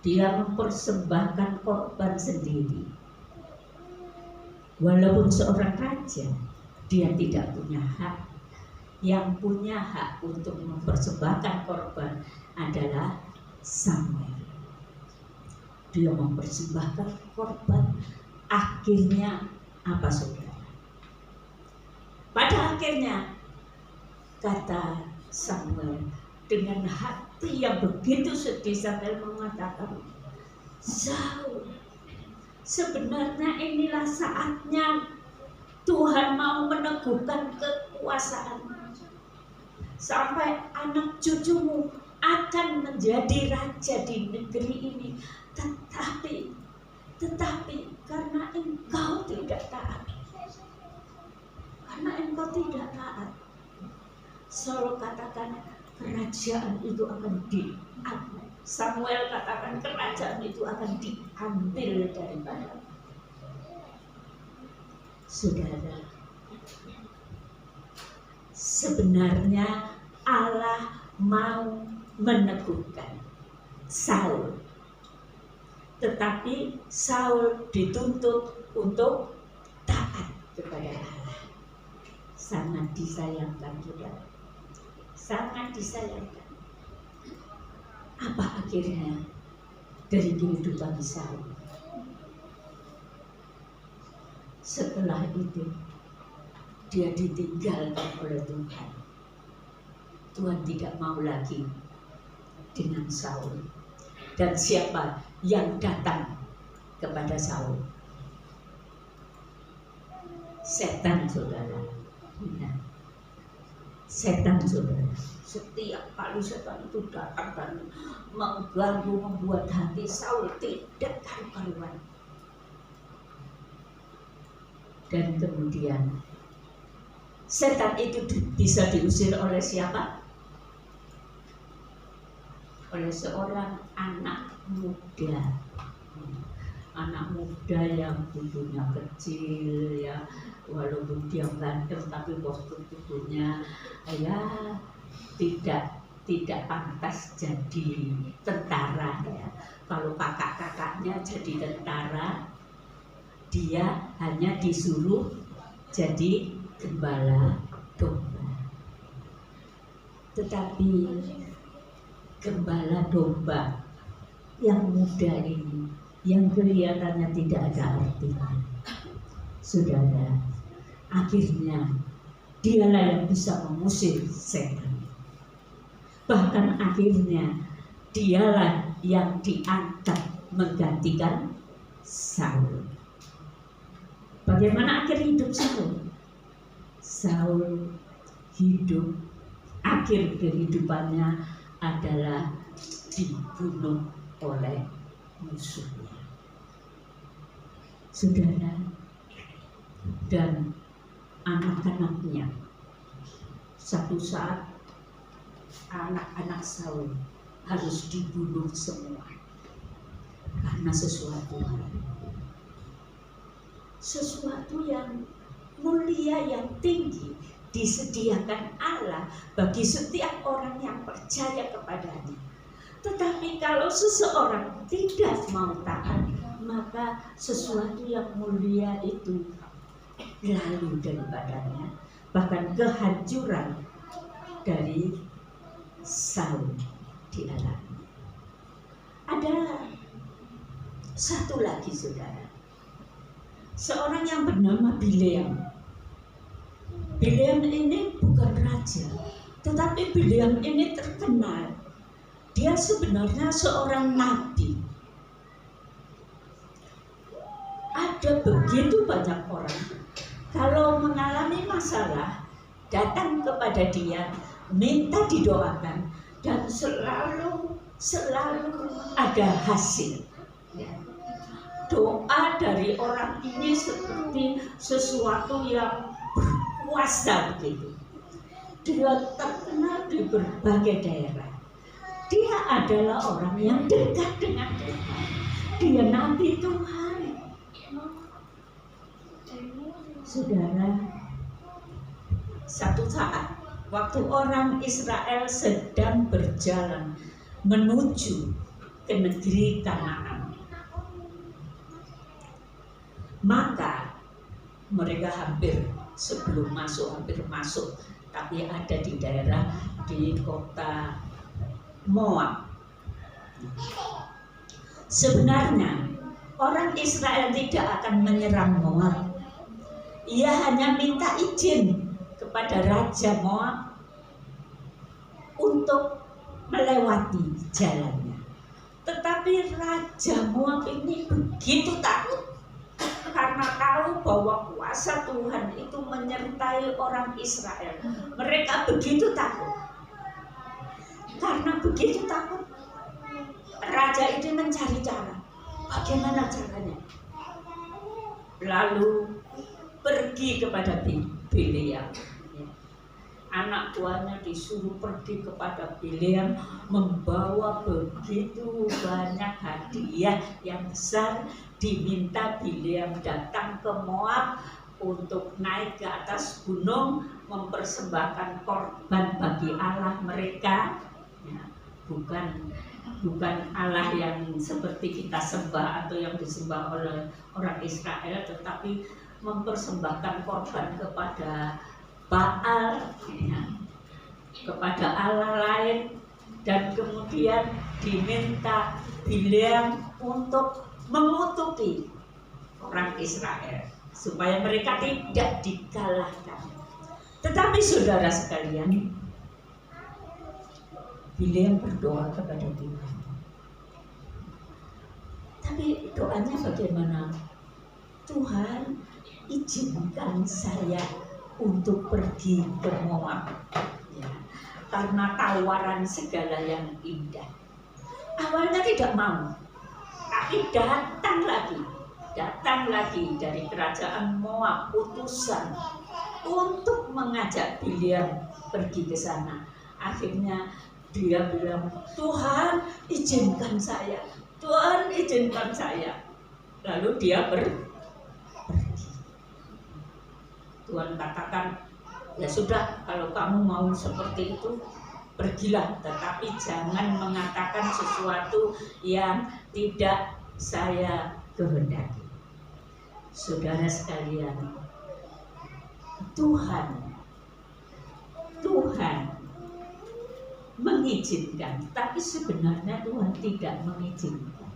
Dia mempersembahkan korban sendiri. Walaupun seorang raja, dia tidak punya hak. Yang punya hak untuk mempersembahkan korban adalah Samuel. Dia mempersembahkan korban. Akhirnya apa, saudara? Pada akhirnya kata Samuel dengan hati yang begitu sedih, Samuel mengatakan, Saul, sebenarnya inilah saatnya Tuhan mau meneguhkan kekuasaan sampai anak cucumu akan menjadi raja di negeri ini. Tetapi karena engkau tidak taat, Saul katakan kerajaan itu akan diambil. Samuel katakan kerajaan itu akan diambil daripada. Saudara, sebenarnya Allah mau meneguhkan Saul, tetapi Saul dituntut untuk taat kepada Allah. Sangat disayangkan, saudara, sangat disayangkan. Apa akhirnya dari kehidupan Saul? Setelah itu dia ditinggalkan oleh Tuhan. Tuhan tidak mau lagi dengan Saul. Dan siapa yang datang kepada Saul? Setan, saudara. Ya. Setan, saudara. Setiap kali setan itu datang dan mengganggu, membuat hati Saul tidak karu-karuan. Dan kemudian setan itu bisa diusir oleh siapa? oleh seorang anak muda. Anak muda yang tubuhnya kecil ya, walaupun dia ganteng tapi postur tubuhnya ya tidak pantas jadi tentara ya. Kalau kakak-kakaknya jadi tentara, dia hanya disuruh jadi gembala domba. Tetapi gembala domba yang muda ini, yang kelihatannya tidak ada artinya, saudara, akhirnya dialah yang bisa mengusir setan. Bahkan akhirnya dialah yang diangkat menggantikan Saul. Bagaimana akhir hidup Saul? Saul hidup, akhir kehidupannya adalah dibunuh oleh musuhnya. Saudara, dan anak-anaknya, satu saat anak-anak Saul harus dibunuh semua karena sesuatu yang mulia, yang tinggi disediakan Allah bagi setiap orang yang percaya kepadanya. Tetapi kalau seseorang tidak mau taat, maka sesuatu yang mulia itu lalu daripadanya. Bahkan kehancuran dari Saul dialami. Ada satu lagi saudara, seorang yang bernama Bileam. Bileam ini bukan raja, tetapi Bileam ini terkenal. Dia sebenarnya seorang nabi. Ada begitu banyak orang kalau mengalami masalah datang kepada dia, minta didoakan, dan selalu ada hasil. Doa dari orang ini seperti sesuatu yang berkuasa begitu. Dia terkenal di berbagai daerah. Dia adalah orang yang dekat dengan Tuhan. Dia nabi Tuhan. Saudara, satu saat waktu orang Israel sedang berjalan menuju ke negeri Kanaan, maka mereka hampir masuk, tapi ada di daerah di kota Moab. Sebenarnya orang Israel tidak akan menyerang Moab. Ia hanya minta izin kepada Raja Moab untuk melewati jalannya. Tetapi Raja Moab ini begitu takut karena tahu bahwa kuasa Tuhan itu menyertai orang Israel. Mereka begitu takut. Karena begitu takut, raja ini mencari cara. Bagaimana caranya? Lalu pergi kepada Bileam. Anak tuanya disuruh pergi kepada Bileam, membawa begitu banyak hadiah yang besar. Diminta Bileam datang ke Moab untuk naik ke atas gunung, mempersembahkan korban bagi Allah mereka. Bukan Allah yang seperti kita sembah atau yang disembah oleh orang Israel, tetapi mempersembahkan korban kepada Baal, kepada Allah lain. Dan kemudian diminta Bileam untuk mengutuki orang Israel supaya mereka tidak dikalahkan. Tetapi saudara sekalian, Bileam berdoa kepada Tuhan. Tapi doanya bagaimana? Tuhan, izinkan saya untuk pergi ke Moab, ya, karena tawaran segala yang indah. Awalnya tidak mau, tapi datang lagi dari kerajaan Moab utusan untuk mengajak Bileam pergi ke sana. Akhirnya dia bilang, Tuhan izinkan saya, Tuhan izinkan saya. Lalu dia pergi. Tuhan katakan, ya sudah, kalau kamu mau seperti itu, pergilah, tetapi jangan mengatakan sesuatu yang tidak saya kehendaki. Saudara sekalian, Tuhan mengizinkan, tapi sebenarnya Tuhan tidak mengizinkan.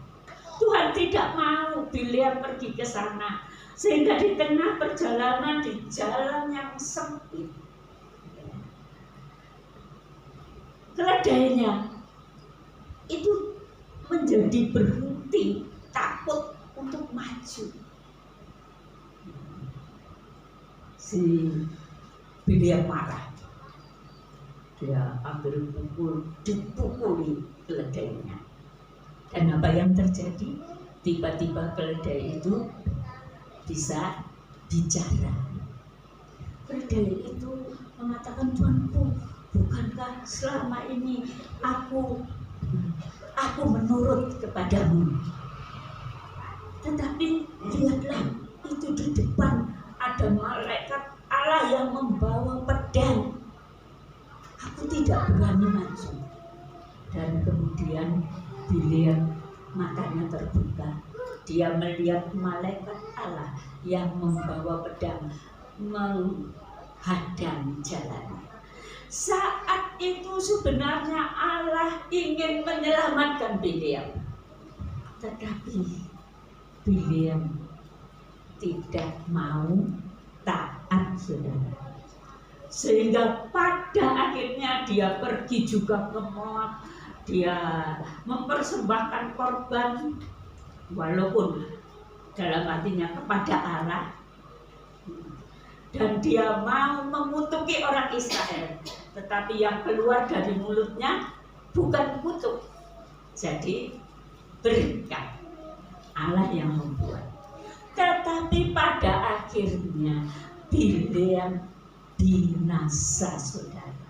Tuhan tidak mau Bileam pergi ke sana, sehingga di tengah perjalanan, di jalan yang sempit, keledainya itu menjadi berhenti, takut untuk maju. Si Bileam marah, dia ambil pukul, dipukuli keledainya. Dan apa yang terjadi? Tiba-tiba keledai itu bisa bicara. Keledai itu mengatakan, Tuanku, bukankah selama ini aku menurut kepadamu? Tetapi lihatlah, itu di depan ada malaikat Allah yang membawa pedang. Aku tidak berani maju. Dan kemudian Bileam matanya terbuka. Dia melihat malaikat Allah yang membawa pedang menghadang jalannya. Saat itu sebenarnya Allah ingin menyelamatkan Bileam, tetapi Bileam tidak mau taat, saudara. Sehingga pada akhirnya dia pergi juga ke Moab. Dia mempersembahkan korban, walaupun dalam hatinya kepada Allah, dan dia mau mengutuki orang Israel, tetapi yang keluar dari mulutnya bukan kutuk, jadi berkat. Allah yang membuat. Tetapi pada akhirnya Bileam binasa, saudara,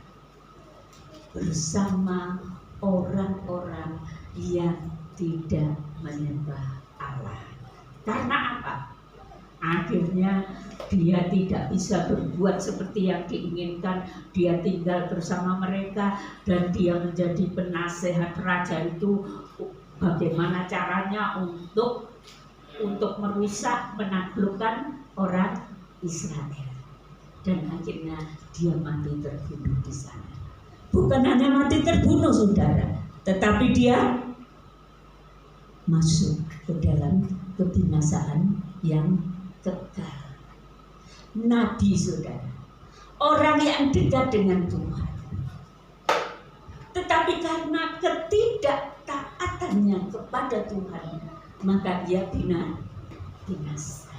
bersama orang-orang yang tidak menyembah Allah. Karena apa? Akhirnya dia tidak bisa berbuat seperti yang diinginkan. Dia tinggal bersama mereka dan dia menjadi penasehat raja itu, bagaimana caranya untuk merusak, menaklukkan orang Israel. Dan akhirnya dia mati terbunuh di sana. Bukan hanya mati terbunuh, saudara, tetapi dia masuk ke dalam kebinasaan yang kekal. Nabi, saudara, orang yang dekat dengan Tuhan, tetapi karena ketidaktaatannya kepada Tuhan, maka dia binasa.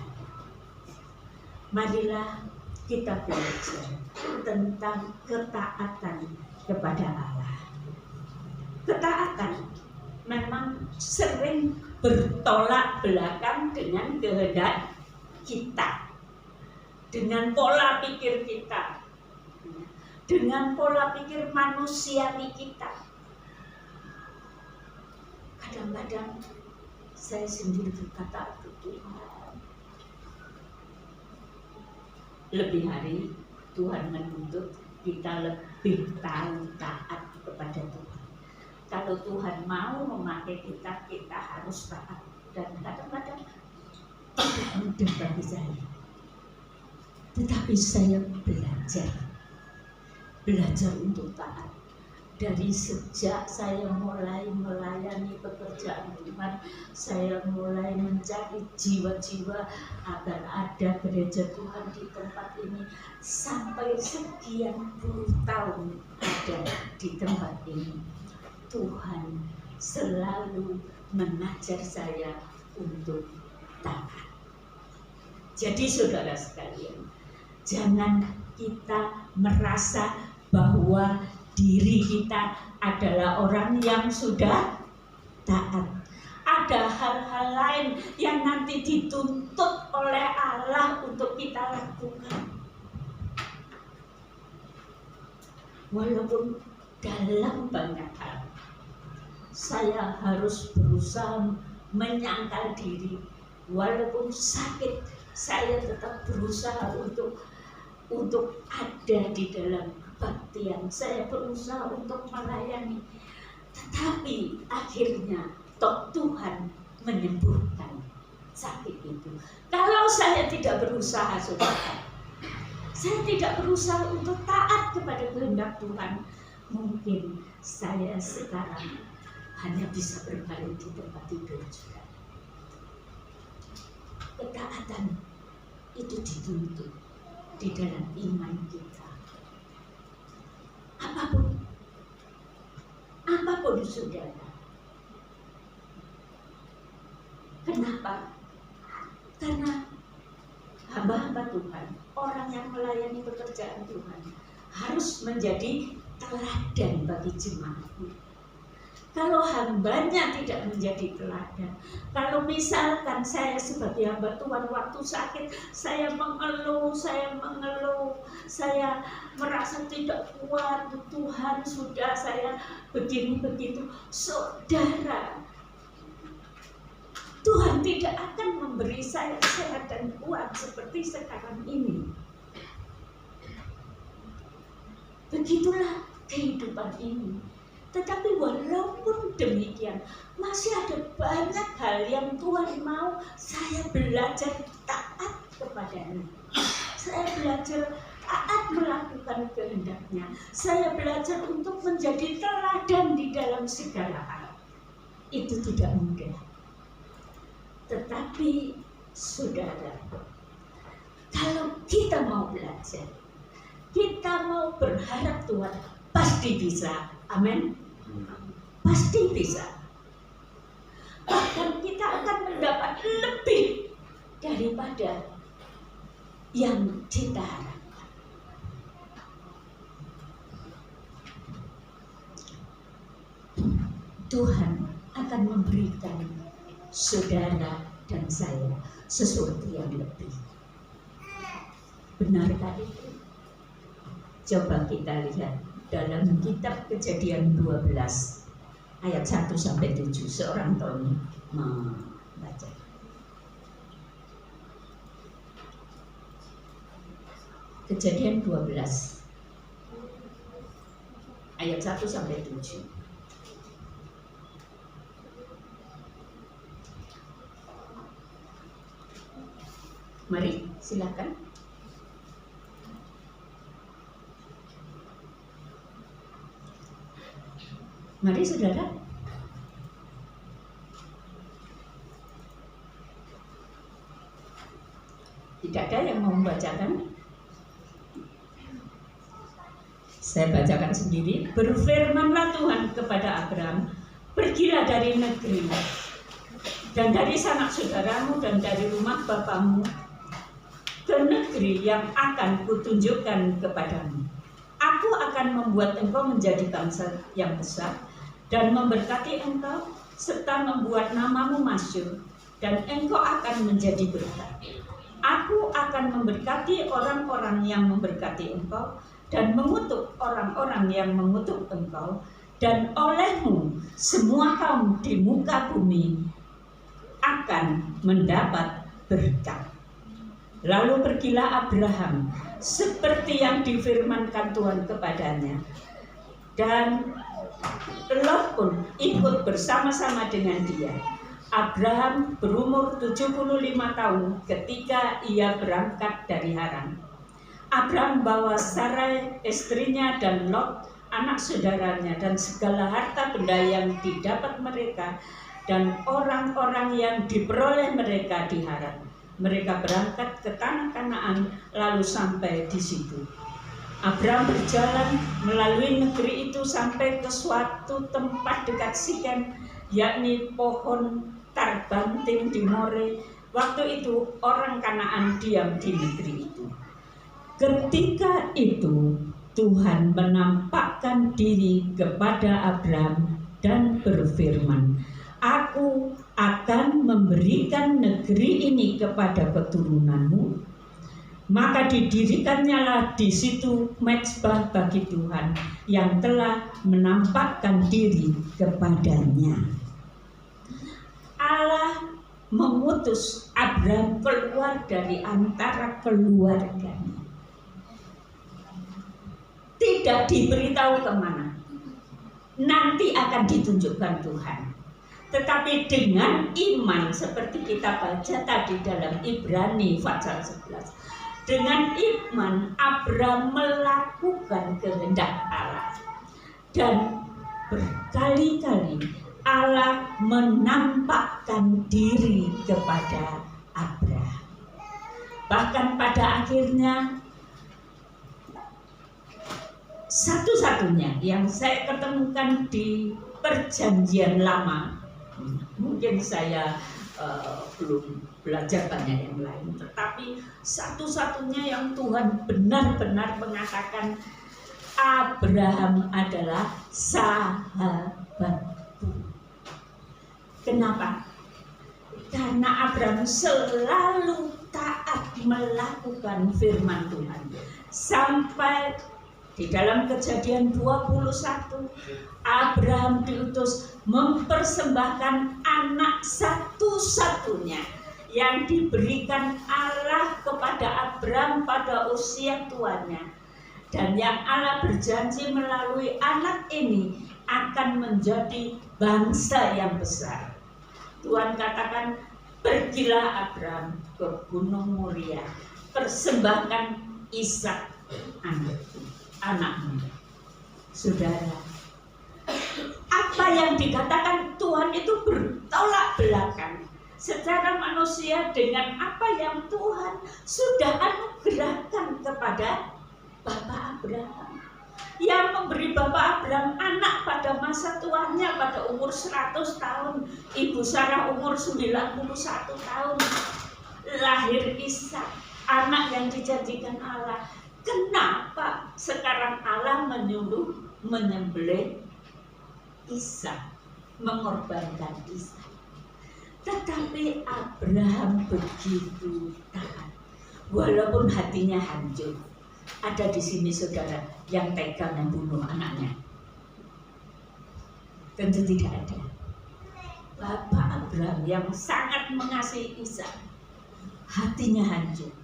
Marilah kita belajar tentang ketaatan kepada Allah. Ketaatan memang sering bertolak belakang dengan kehendak kita, dengan pola pikir kita, dengan pola pikir manusiawi kita. Kadang-kadang saya sendiri berkata, Tuhan, lebih hari Tuhan menuntut kita lebih tahu taat kepada Tuhan. Kalau Tuhan mau memakai kita, kita harus taat. Dan kadang-kadang tidak mudah bagi saya. Tetapi saya belajar untuk taat. Dari sejak saya mulai melayani pekerjaan Tuhan, saya mulai mencari jiwa-jiwa agar ada gereja Tuhan di tempat ini. Sampai sekian puluh tahun ada di tempat ini, Tuhan selalu mengajar saya untuk taat. Jadi saudara sekalian, jangan kita merasa bahwa diri kita adalah orang yang sudah taat. Ada hal-hal lain yang nanti dituntut oleh Allah untuk kita lakukan. Walaupun dalam banyak hal. Saya harus berusaha menyangkal diri, walaupun sakit, saya tetap berusaha untuk ada di dalam kebaktian. Saya berusaha untuk melayani, tetapi akhirnya Tuhan menyembuhkan sakit itu. Kalau saya tidak berusaha, saudara, saya tidak berusaha untuk taat kepada kehendak Tuhan, mungkin saya sekarang hanya bisa berbaring di tempat tidur juga. Ketaatan itu dituntut di dalam iman kita. Apapun saudara. Kenapa? Karena hamba-hamba Tuhan, orang yang melayani pekerjaan Tuhan, harus menjadi teladan bagi jemaatnya. Kalau hambanya tidak menjadi teladan, kalau misalkan saya sebagai hamba Tuhan waktu sakit, saya mengeluh, saya merasa tidak kuat, Tuhan sudah saya begini begitu, saudara, Tuhan tidak akan memberi saya sehat dan kuat seperti sekarang ini. Begitulah kehidupan ini. Tetapi walaupun demikian, masih ada banyak hal yang Tuhan mau saya belajar taat kepadanya. Saya belajar taat melakukan kehendak-Nya. Saya belajar untuk menjadi teladan di dalam segala hal. Itu tidak mudah. Tetapi saudara, kalau kita mau belajar, kita mau berharap Tuhan, pasti bisa. Amin. Pasti bisa. Bahkan kita akan mendapat lebih daripada yang kita harapkan. Tuhan akan memberikan saudara dan saya sesuatu yang lebih. Benarkah itu? Coba kita lihat dalam kitab Kejadian 12 ayat 1 sampai 7. Seorang Tony membaca. Kejadian 12 ayat 1 sampai 7. Mari, silakan. Mari saudara. Tidak ada yang mau membacakan? Saya bacakan sendiri. Berfirmanlah Tuhan kepada Abraham, pergilah dari negeri dan dari sanak saudaramu dan dari rumah bapamu ke negeri yang akan kutunjukkan kepadamu. Aku akan membuat engkau menjadi bangsa yang besar dan memberkati engkau serta membuat namamu masyhur, dan engkau akan menjadi berkat. Aku akan memberkati orang-orang yang memberkati engkau dan mengutuk orang-orang yang mengutuk engkau, dan olehmu semua kaum di muka bumi akan mendapat berkat. Lalu pergilah Abraham seperti yang difirmankan Tuhan kepadanya, dan Lot pun ikut bersama-sama dengan dia. Abraham berumur 75 tahun ketika ia berangkat dari Haran. Abraham bawa Sarai istrinya dan Lot anak saudaranya dan segala harta benda yang didapat mereka dan orang-orang yang diperoleh mereka di Haran. Mereka berangkat ke tanah Kanaan lalu sampai di situ. Abraham berjalan melalui negeri itu sampai ke suatu tempat dekat Sikem, yakni pohon tarbanting di More. Waktu itu orang Kanaan diam di negeri itu. Ketika itu Tuhan menampakkan diri kepada Abraham dan berfirman, Aku akan memberikan negeri ini kepada keturunanmu, Maka didirikannya di situ mezbah bagi Tuhan yang telah menampakkan diri kepadanya. Allah memutus Abraham keluar dari antara keluarganya. Tidak diberitahu kemana. Nanti akan ditunjukkan Tuhan. Tetapi dengan iman seperti kita baca tadi dalam Ibrani pasal 11. Dengan iman Abraham melakukan kehendak Allah. Dan berkali-kali Allah menampakkan diri kepada Abraham. Bahkan pada akhirnya satu-satunya yang saya ketemukan di Perjanjian Lama, mungkin saya belum belajar banyak yang lain, tetapi satu-satunya yang Tuhan benar-benar mengatakan Abraham adalah sahabatku. Kenapa? Karena Abraham selalu taat melakukan firman Tuhan. Sampai di dalam Kejadian 21, Abraham diutus mempersembahkan anak satu-satunya yang diberikan Allah kepada Abraham pada usia tuanya. Dan yang Allah berjanji melalui anak ini akan menjadi bangsa yang besar. Tuhan katakan, pergilah Abraham ke Gunung Moria, persembahkan Ishak anakmu. Saudara, apa yang dikatakan Tuhan itu bertolak belakang secara manusia dengan apa yang Tuhan sudah anugerahkan kepada Bapak Abraham, yang memberi Bapak Abraham anak pada masa tuanya pada umur 100 tahun, Ibu Sarah umur 91 tahun, lahir Ishak, anak yang dijanjikan Allah. Kenapa sekarang Allah menyuruh menyembelih Ishak, mengorbankan Ishak? Tetapi Abraham begitu taat, walaupun hatinya hancur. Ada di sini saudara yang tega membunuh anaknya? Tentu tidak ada. Bapak Abraham yang sangat mengasihi Ishak, hatinya hancur.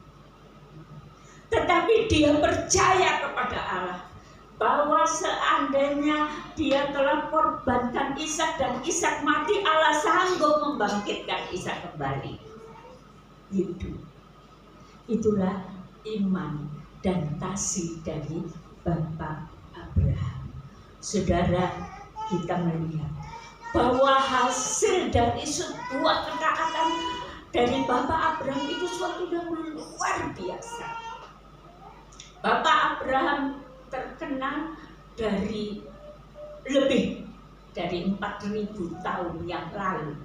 Tetapi dia percaya kepada Allah bahwa seandainya dia telah korbankan Ishak dan Ishak mati, Allah sanggup membangkitkan Ishak kembali hidup. Itulah iman dan kasih dari Bapak Abraham. Saudara, kita melihat bahwa hasil dari sebuah ketaatan dari Bapak Abraham itu suatu yang luar biasa. Bapak Abraham terkenal dari lebih dari 4.000 tahun yang lalu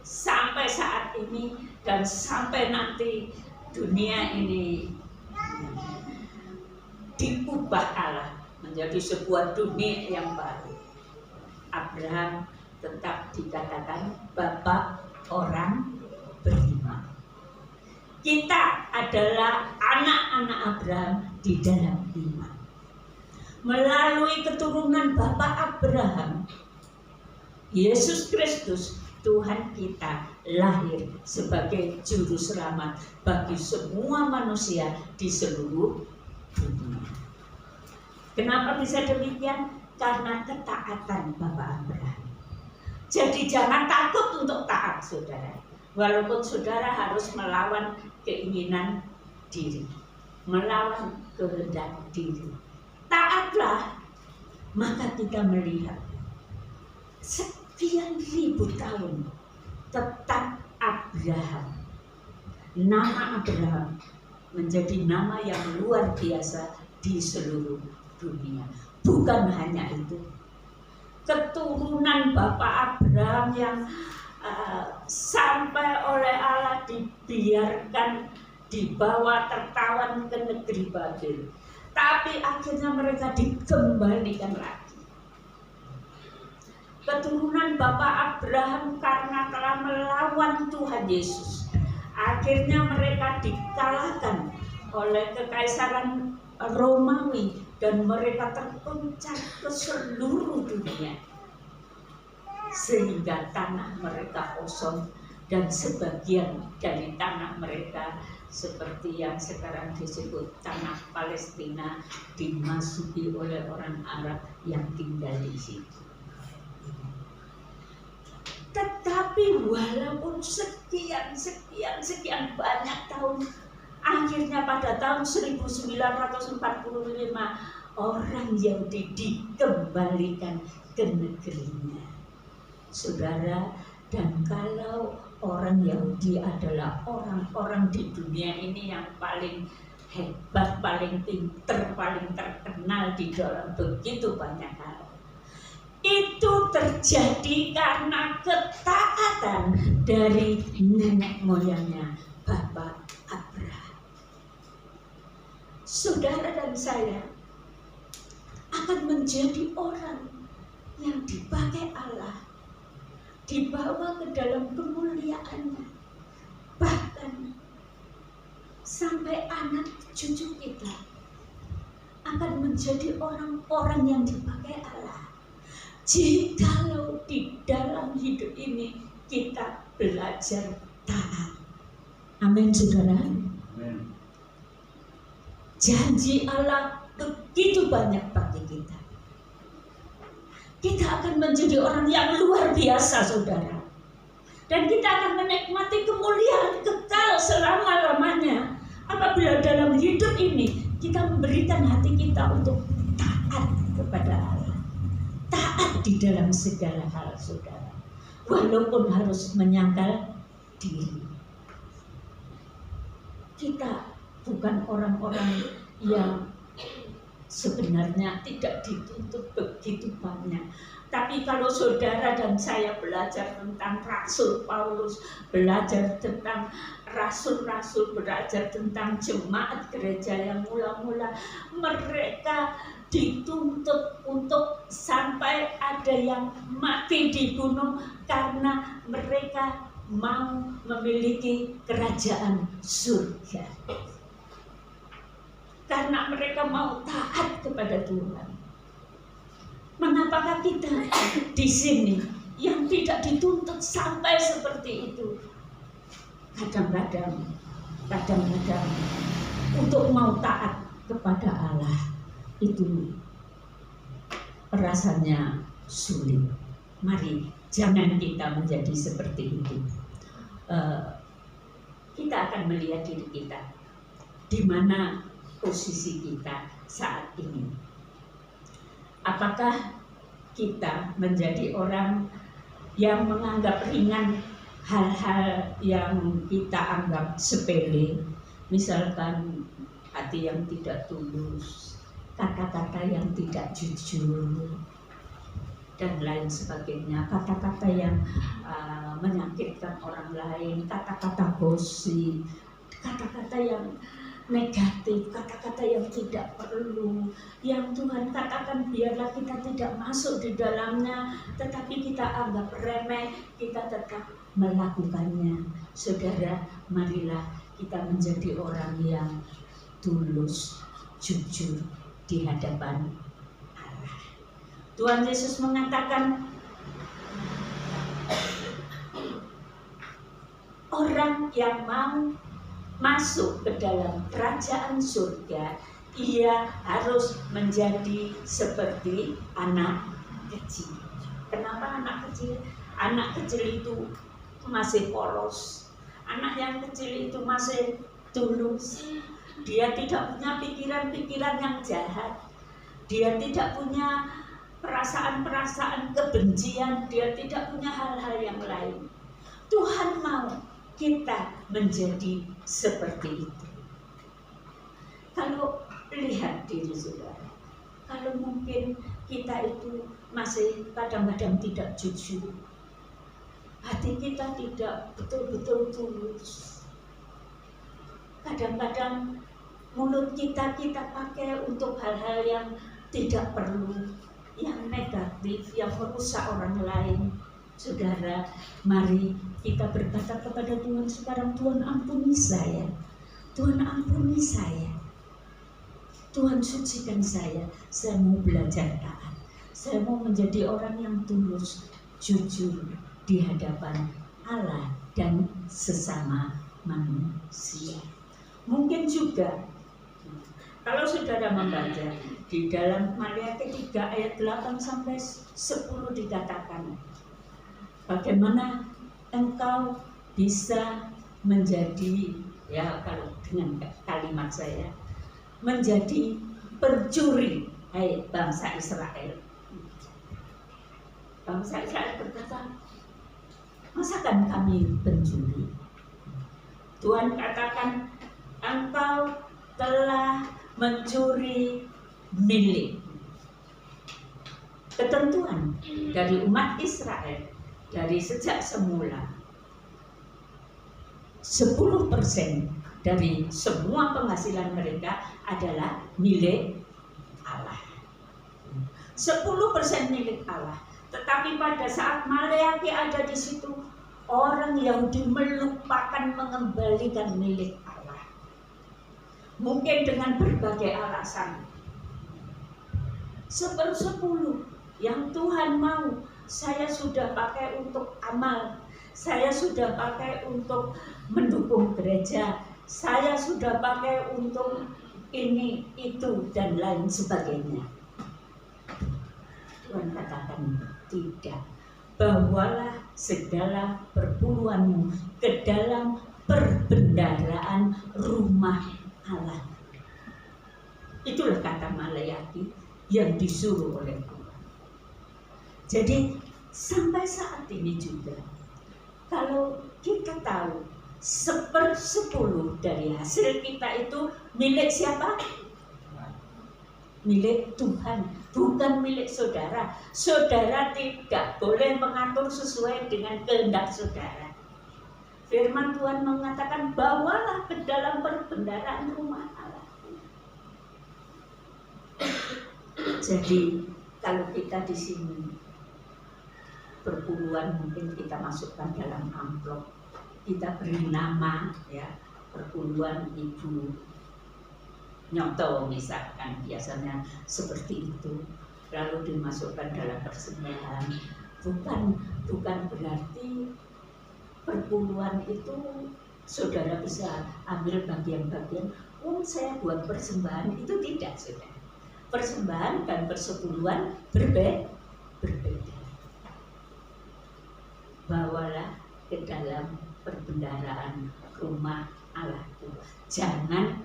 sampai saat ini, dan sampai nanti dunia ini diubah Allah menjadi sebuah dunia yang baru. Abraham tetap dikatakan bapak orang beriman. Kita adalah anak-anak Abraham di dalam iman. Melalui keturunan Bapak Abraham, Yesus Kristus, Tuhan kita lahir sebagai juru selamat bagi semua manusia di seluruh dunia. Kenapa bisa demikian? Karena ketaatan Bapak Abraham. Jadi jangan takut untuk taat, saudara. Walaupun saudara harus melawan keinginan diri, melawan kehendak diri, taatlah. Maka kita melihat sekian ribu tahun tetap Abraham, nama Abraham menjadi nama yang luar biasa di seluruh dunia. Bukan hanya itu, keturunan Bapak Abraham yang sampai oleh Allah dibiarkan dibawa tertawan ke negeri Babel, tapi akhirnya mereka dikembalikan lagi. Keturunan Bapak Abraham karena telah melawan Tuhan Yesus, Akhirnya mereka dikalahkan oleh kekaisaran Romawi dan mereka terpencar ke seluruh dunia, sehingga tanah mereka kosong dan sebagian dari tanah mereka seperti yang sekarang disebut tanah Palestina dimasuki oleh orang Arab yang tinggal di situ. Tetapi walaupun sekian banyak tahun, akhirnya pada tahun 1945 orang Yahudi dikembalikan ke negerinya. Saudara, dan kalau orang Yahudi adalah orang-orang di dunia ini yang paling hebat, paling pinter, paling terkenal di dalam begitu banyak hal. Itu terjadi karena ketaatan dari nenek moyangnya Bapak Abraham. Saudara dan saya akan menjadi orang yang dipakai Allah, dibawa ke dalam kemuliaannya, bahkan sampai anak cucu kita akan menjadi orang-orang yang dipakai Allah, jikalau di dalam hidup ini kita belajar taat. Amin, saudara. Amin. Janji Allah begitu banyak bagi kita. Kita akan menjadi orang yang luar biasa, saudara. Dan kita akan menikmati kemuliaan kekal selama-lamanya apabila dalam hidup ini kita memberikan hati kita untuk taat kepada Allah. Taat di dalam segala hal, saudara. Walaupun harus menyangkal diri. Kita bukan orang-orang yang sebenarnya tidak dituntut begitu banyak. Tapi kalau saudara dan saya belajar tentang Rasul Paulus, belajar tentang rasul-rasul, belajar tentang jemaat gereja yang mula-mula, mereka dituntut untuk sampai ada yang mati dibunuh karena mereka mau memiliki kerajaan surga. Karena mereka mau taat kepada Tuhan. Mengapakah kita di sini yang tidak dituntut sampai seperti itu? Kadang-kadang untuk mau taat kepada Allah itu rasanya sulit. Mari jangan kita menjadi seperti itu. Kita akan melihat diri kita di mana posisi kita saat ini. Apakah kita menjadi orang yang menganggap ringan hal-hal yang kita anggap sepele, misalkan hati yang tidak tulus, kata-kata yang tidak jujur, dan lain sebagainya, kata-kata yang menyakitkan orang lain, kata-kata gosip, kata-kata yang negatif, kata-kata yang tidak perlu, yang Tuhan katakan biarlah kita tidak masuk di dalamnya, tetapi kita anggap remeh, kita tetap melakukannya. Saudara, marilah kita menjadi orang yang tulus, jujur di hadapan Allah. Tuhan Yesus mengatakan, orang yang mau masuk ke dalam kerajaan surga, ia harus menjadi seperti anak kecil. Kenapa anak kecil? Anak kecil itu masih polos. Anak yang kecil itu masih tulus. Dia tidak punya pikiran-pikiran yang jahat. Dia tidak punya perasaan-perasaan kebencian. Dia tidak punya hal-hal yang lain. Tuhan mau kita menjadi seperti itu. Kalau lihat diri saudara, kalau mungkin kita itu masih kadang-kadang tidak jujur, hati kita tidak betul-betul tulus, kadang-kadang mulut kita pakai untuk hal-hal yang tidak perlu, yang negatif, yang merusak orang lain, Saudara, mari kita berkata kepada Tuhan sekarang, Tuhan ampuni saya, Tuhan ampuni saya, Tuhan sucikan saya mau belajar taat, saya mau menjadi orang yang tulus, jujur di hadapan Allah dan sesama manusia. Mungkin juga kalau saudara membaca di dalam Maleakhi 3 ayat 8 sampai 10 dikatakan, bagaimana engkau bisa menjadi, ya kalau dengan kalimat saya, menjadi pencuri, hai bangsa Israel. Bangsa Israel berkata, masakan kami pencuri? Tuhan katakan, engkau telah mencuri milik. Ketentuan dari umat Israel dari sejak semula 10% dari semua penghasilan mereka adalah milik Allah. 10% milik Allah. Tetapi pada saat Maleakhi ada di situ, orang Yahudi melupakan mengembalikan milik Allah. Mungkin dengan berbagai alasan. 1/10 yang Tuhan mau, saya sudah pakai untuk amal, saya sudah pakai untuk mendukung gereja, saya sudah pakai untuk ini, itu, dan lain sebagainya. Tuhan katakan tidak. Bawalah segala perpuluhanmu ke dalam perbendaharaan rumah Allah. Itulah kata Maleakhi yang disuruh oleh Tuhan. Jadi sampai saat ini juga, kalau kita tahu 1/10 dari hasil kita itu milik siapa? Milik Tuhan, bukan milik saudara. Saudara tidak boleh mengatur sesuai dengan kehendak saudara. Firman Tuhan mengatakan, bawalah ke dalam perbendaharaan rumah Allah. Jadi kalau kita di sini perpuluhan mungkin kita masukkan dalam amplop, kita beri nama, ya, perpuluhan Ibu Nyoto misalkan, biasanya seperti itu, lalu dimasukkan dalam persembahan. Bukan berarti perpuluhan itu saudara bisa ambil bagian-bagian, saya buat persembahan, itu tidak, saudara. Persembahan dan persepuluhan berbeda. Bawalah ke dalam perbendaharaan rumah Allah. Jangan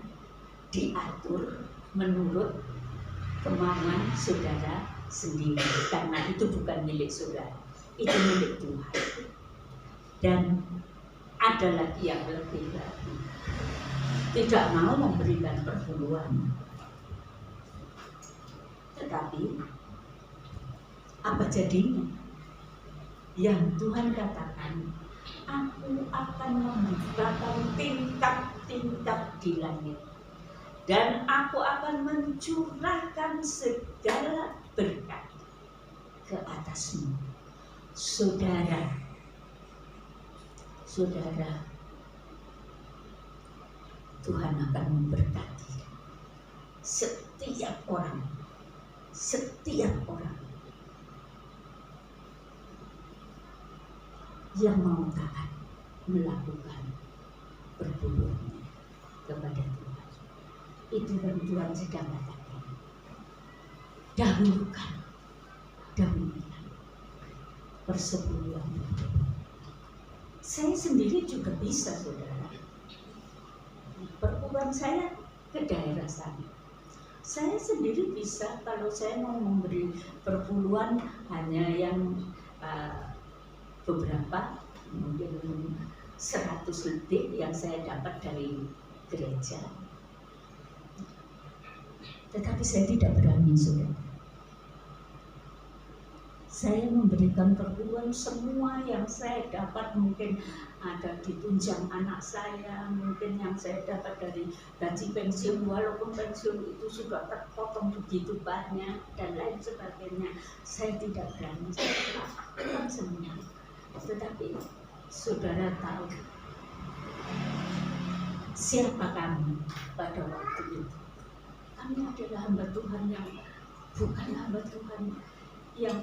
diatur menurut kemauan saudara sendiri, karena itu bukan milik saudara, itu milik Tuhan. Dan ada lagi yang lebih lagi, tidak mau memberikan perpuluhan, tetapi apa jadinya? Yang Tuhan katakan, aku akan membukakan tingkap-tingkap di langit, dan aku akan mencurahkan segala berkat ke atasmu. Saudara, Tuhan akan memberkati setiap orang yang mau taat melakukan perpuluhannya kepada Tuhan. Itu yang Tuhan sedang katakan. Dahulukan persepuluhan. Saya sendiri juga bisa, saudara. Perpuluhan saya ke daerah sana. Saya sendiri bisa, kalau saya mau memberi perpuluhan hanya yang beberapa, mungkin 100 lebih yang saya dapat dari gereja. Tetapi saya tidak berani, saudara. Saya memberikan perpuluhan semua yang saya dapat, mungkin ada di tunjang anak saya, mungkin yang saya dapat dari gaji pensiun, walaupun pensiun itu sudah terpotong begitu banyak dan lain sebagainya. Saya tidak berani, saya lakukan semua Tetapi saudara tahu siapa kami pada waktu itu? Kami adalah hamba Tuhan yang bukan hamba Tuhan yang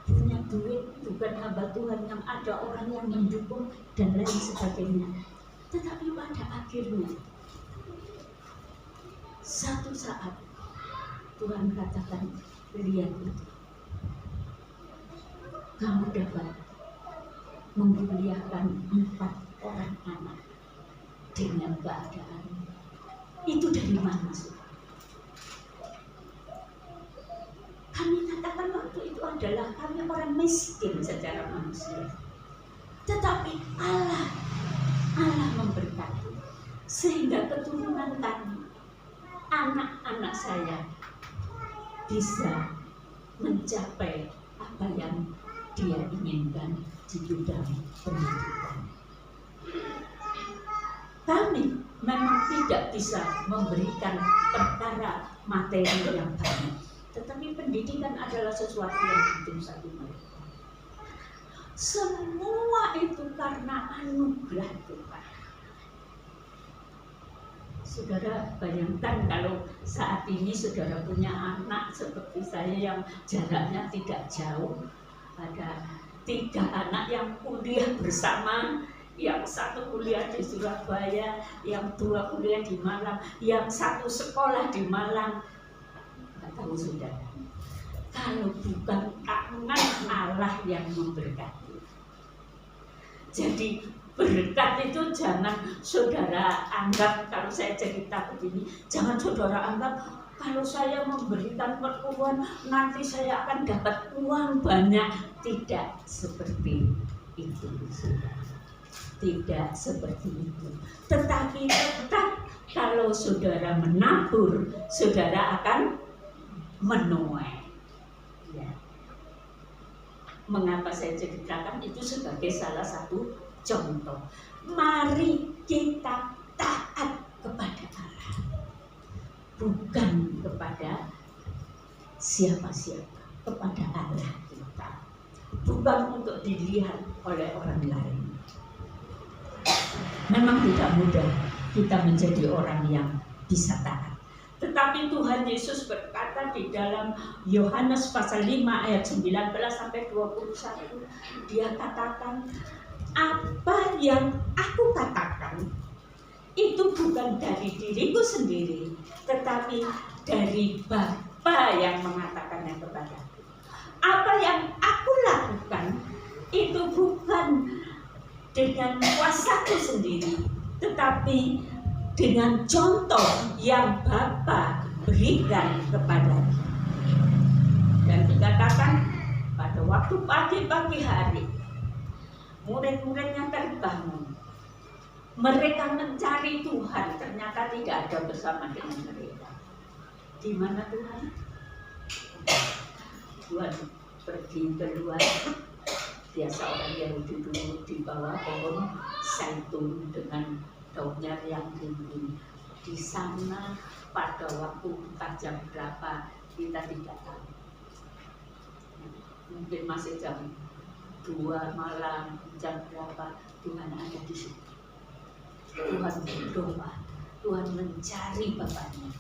punya duit, bukan hamba Tuhan yang ada orang yang mendukung dan lain sebagainya. Tetapi pada akhirnya satu saat Tuhan katakan, lihat itu, kamu dapat menguliakan 4 orang anak dengan keadaan itu dari mana? Kami katakan waktu itu adalah kami orang miskin secara manusia, tetapi Allah memberkati sehingga keturunan kami, anak-anak saya bisa mencapai apa yang Dia inginkan di bidang pendidikan. Kami memang tidak bisa memberikan perkara materi yang banyak, tetapi pendidikan adalah sesuatu yang penting bagi mereka. Semua itu karena anugerah Tuhan. Saudara bayangkan kalau saat ini saudara punya anak seperti saya yang jaraknya tidak jauh. Ada 3 anak yang kuliah bersama, yang 1 kuliah di Surabaya, yang 2 kuliah di Malang, yang 1 sekolah di Malang. Nggak tahu saudara, kalau bukan tangan Allah yang memberkati. Jadi berkat itu jangan saudara anggap, kalau saya cerita begini, jangan saudara anggap kalau saya memberikan perpuluhan nanti saya akan dapat uang banyak. Tidak seperti itu, saudara. Tidak seperti itu. Tetapi tetap kalau saudara menabur, saudara akan menuai. Ya. Mengapa saya ceritakan itu sebagai salah satu contoh. Mari kita taat kepada Allah, bukan kepada siapa-siapa, kepada Allah kita, bukan untuk dilihat oleh orang lain. Memang tidak mudah kita menjadi orang yang bisa taat. Tetapi Tuhan Yesus berkata di dalam Yohanes pasal 5 ayat 19 sampai 21, Dia katakan, apa yang aku katakan itu bukan dari diriku sendiri, tetapi dari Bapa yang mengatakannya kepadaku. Apa yang aku lakukan itu bukan dengan kuasaku sendiri, tetapi dengan contoh yang Bapa berikan kepadaku. Dan dikatakan pada waktu pagi hari, murid-muridnya terbangun. Mereka mencari Tuhan, ternyata tidak ada bersama dengan mereka. Di mana Tuhan? Tuhan pergi keluar. Biasa orang Yahudi dulu di bawah pohon zaitun dengan daunnya yang tinggi. Di sana pada waktu entah jam berapa kita tidak tahu. Mungkin masih jam 2 malam, jam berapa, Tuhan ada di situ. Tuhan berdoa, Tuhan mencari Bapaknya.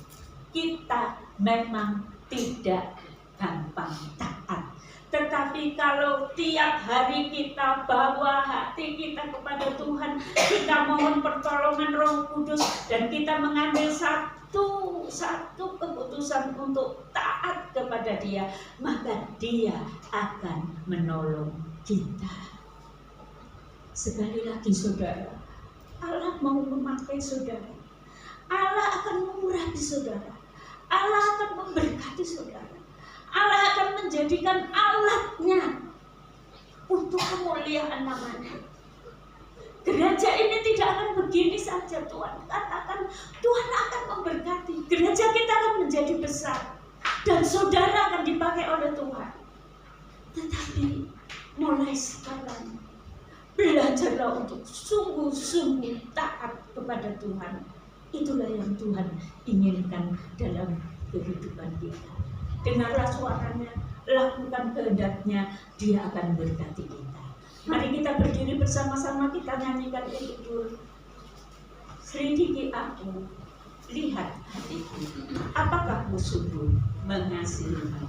Kita memang tidak gampang taat. Tetapi kalau tiap hari kita bawa hati kita kepada Tuhan, kita mohon pertolongan Roh Kudus, dan kita mengambil satu keputusan untuk taat kepada Dia, maka Dia akan menolong kita. Sekali lagi saudara, Allah mau memakai saudara. Allah akan mengurapi saudara. Allah akan memberkati saudara. Allah akan menjadikan alatnya untuk kemuliaan namanya. Gereja ini tidak akan begini saja. Tuhan katakan Tuhan akan memberkati. Gereja kita akan menjadi besar dan saudara akan dipakai oleh Tuhan. Tetapi mulai sekarang belajarlah untuk sungguh-sungguh taat kepada Tuhan. Itulah yang Tuhan inginkan dalam kehidupan kita. Dengarlah suaranya, lakukan kehendaknya, Dia akan berkati kita. Mari kita berdiri bersama-sama, kita nyanyikan Kidul. Selidiki aku, lihat hatiku, apakah ku sungguh mengasihimu.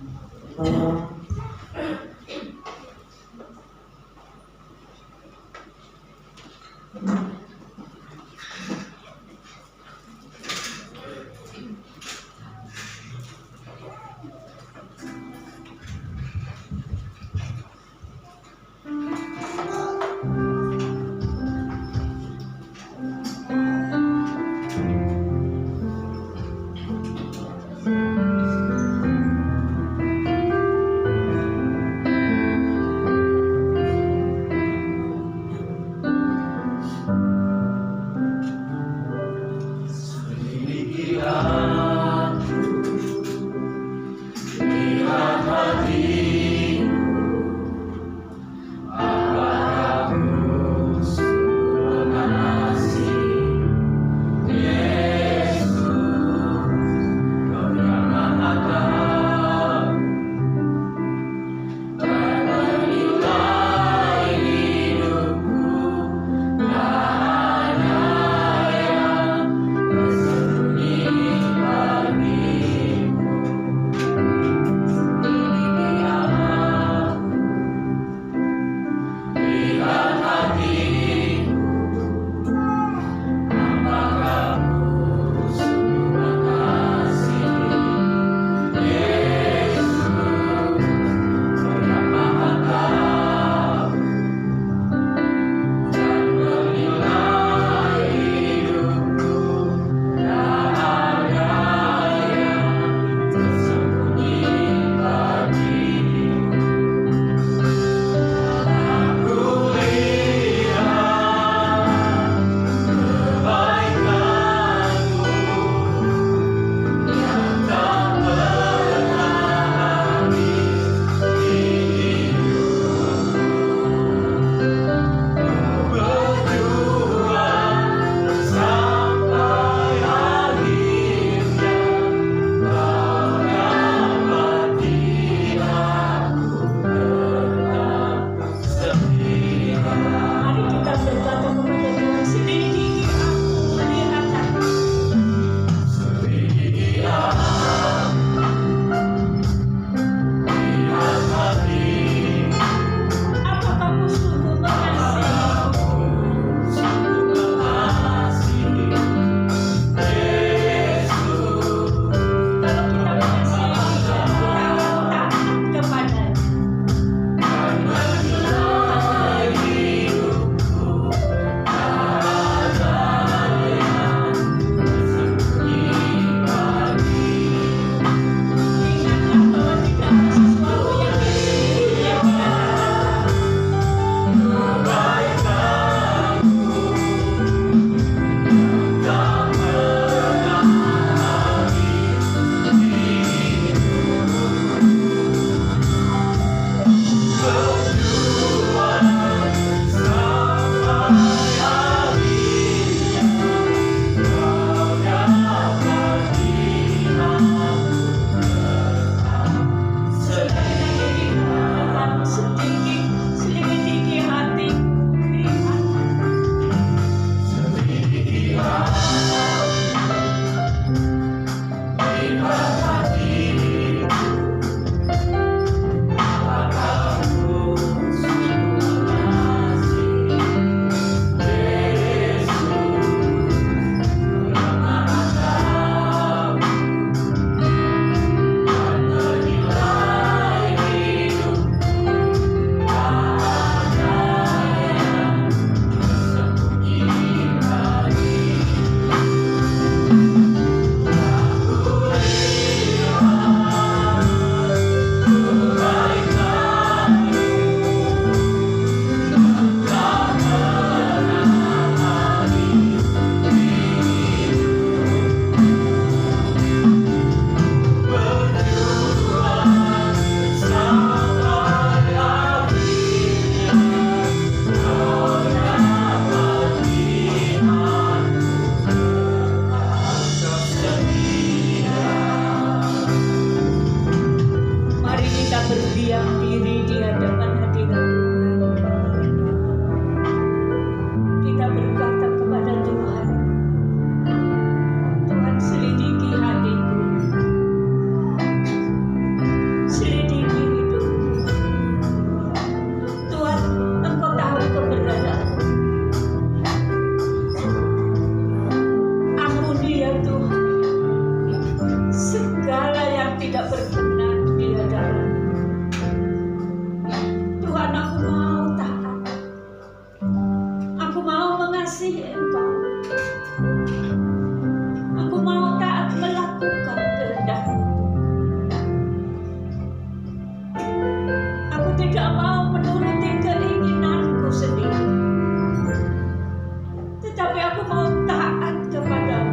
untuk taat kepadamu,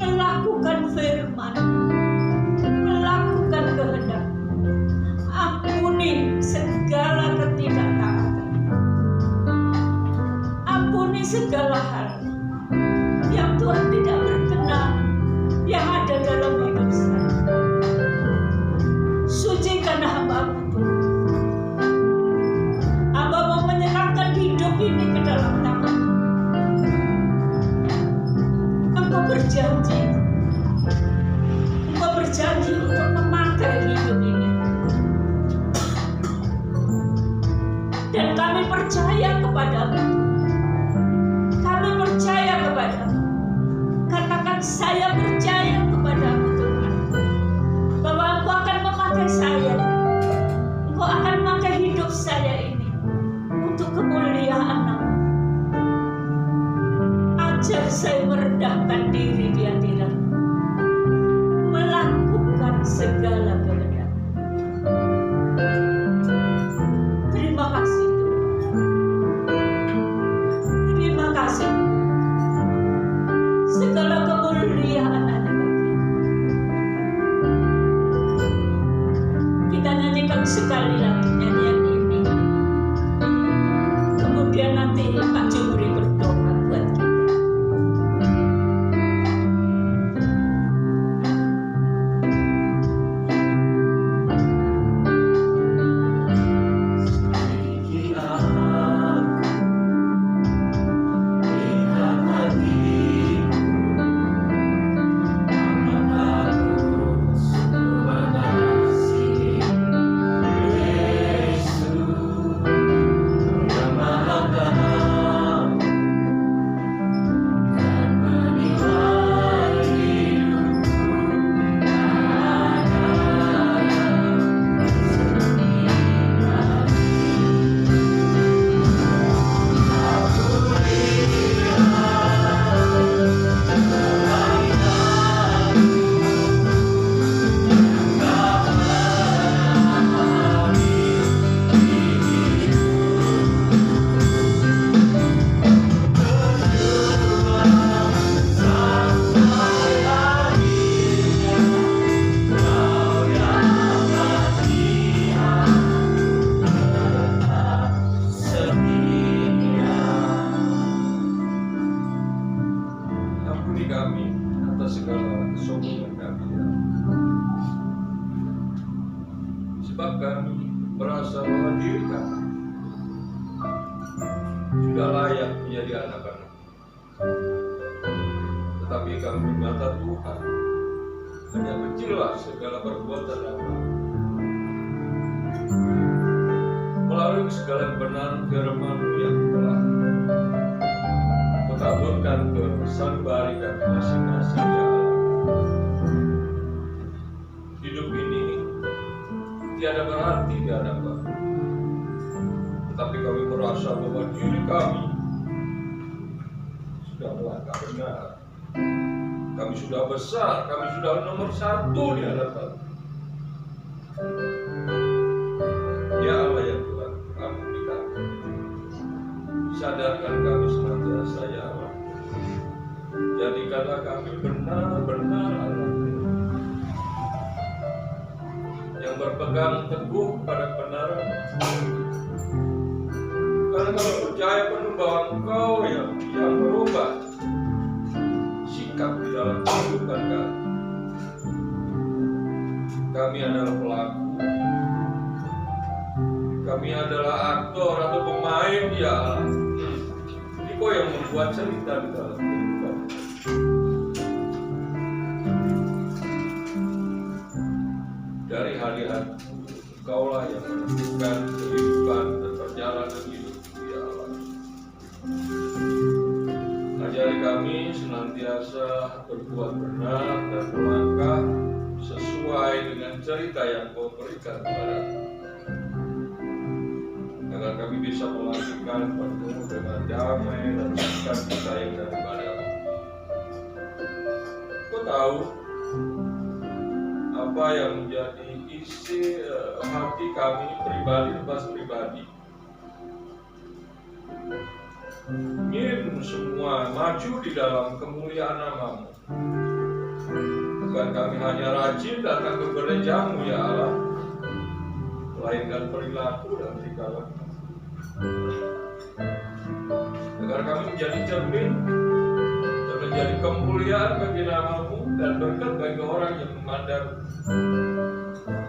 melakukan firman, melakukan kehendak. Ampuni segala ketidaktaatan, ampuni segala hal yang Tuhan tidak berkenan yang ada dalam hidup saya. Sucikan hamba-Mu Tuhan. Hamba mau menyerahkan hidup ini ke dalam tangan. Engkau berjanji untuk memakai hidup ini. Dan kami percaya kepadamu. Kami percaya kepadamu. Katakan, saya percaya kepadamu Tuhan, bahwa Engkau akan memakai saya. Engkau akan memakai hidup saya ini untuk kemuliaan Nama. Ajar saya merendahkan diri di hadirat-Mu, melakukan segala kehendak. Terima kasih Tuhan. Terima kasih. Segala kemuliaan ada bagi-Mu. Kita nyanyikan sekali lagi nyanyian ini. Kemudian nanti Pak Jumri berdoa buat kita. Sebab kami merasa bahwa diri kami sudah layak menjadi anak-anak. Tetapi kami di mata Tuhan hanya kecillah segala perbuatan apa. Melalui segala kebenaran firman-Mu yang telah Kau taburkan ke sanubari kami masing-masing, ya Allah. Hidup ini tiada berarti di hadapan, tetapi kami merasa bahwa diri kami sudah melangkah benar. Kami sudah besar, kami sudah nomor 1 di hadapan. Ya Allah ya Tuhan, ampuni kami. Sadarkan kami senantiasa ya Allah. Jadikanlah kami benar-benar Allah yang berpegang teguh pada kebenaran. Karena kami percaya penuh bahwa Engkau yang merubah sikap di dalam kehidupan kami. Kami adalah pelaku, kami adalah aktor atau pemain, ya Allah. Engkau yang membuat cerita di dalam kehidupan. Dari hari-hari Engkaulah yang menentukan kehidupan dan perjalanan hidup, ya Allah. Ajari kami senantiasa berbuat benar dan melangkah sesuai dengan cerita yang Kau berikan kepada kami, agar kami bisa melakukan penuh dengan damai dan sukacita yang daripada-Mu. Kau tahu apa yang menjadi isi hati kami pribadi lepas pribadi. ingin semua maju di dalam kemuliaan nama-Mu. Bukan kami hanya rajin datang ke gereja-Mu ya Allah, melainkan perilaku dan tingkah laku. Agar kami menjadi cermin dan menjadi kemuliaan bagi nama-Mu dan berkat bagi orang yang memandang.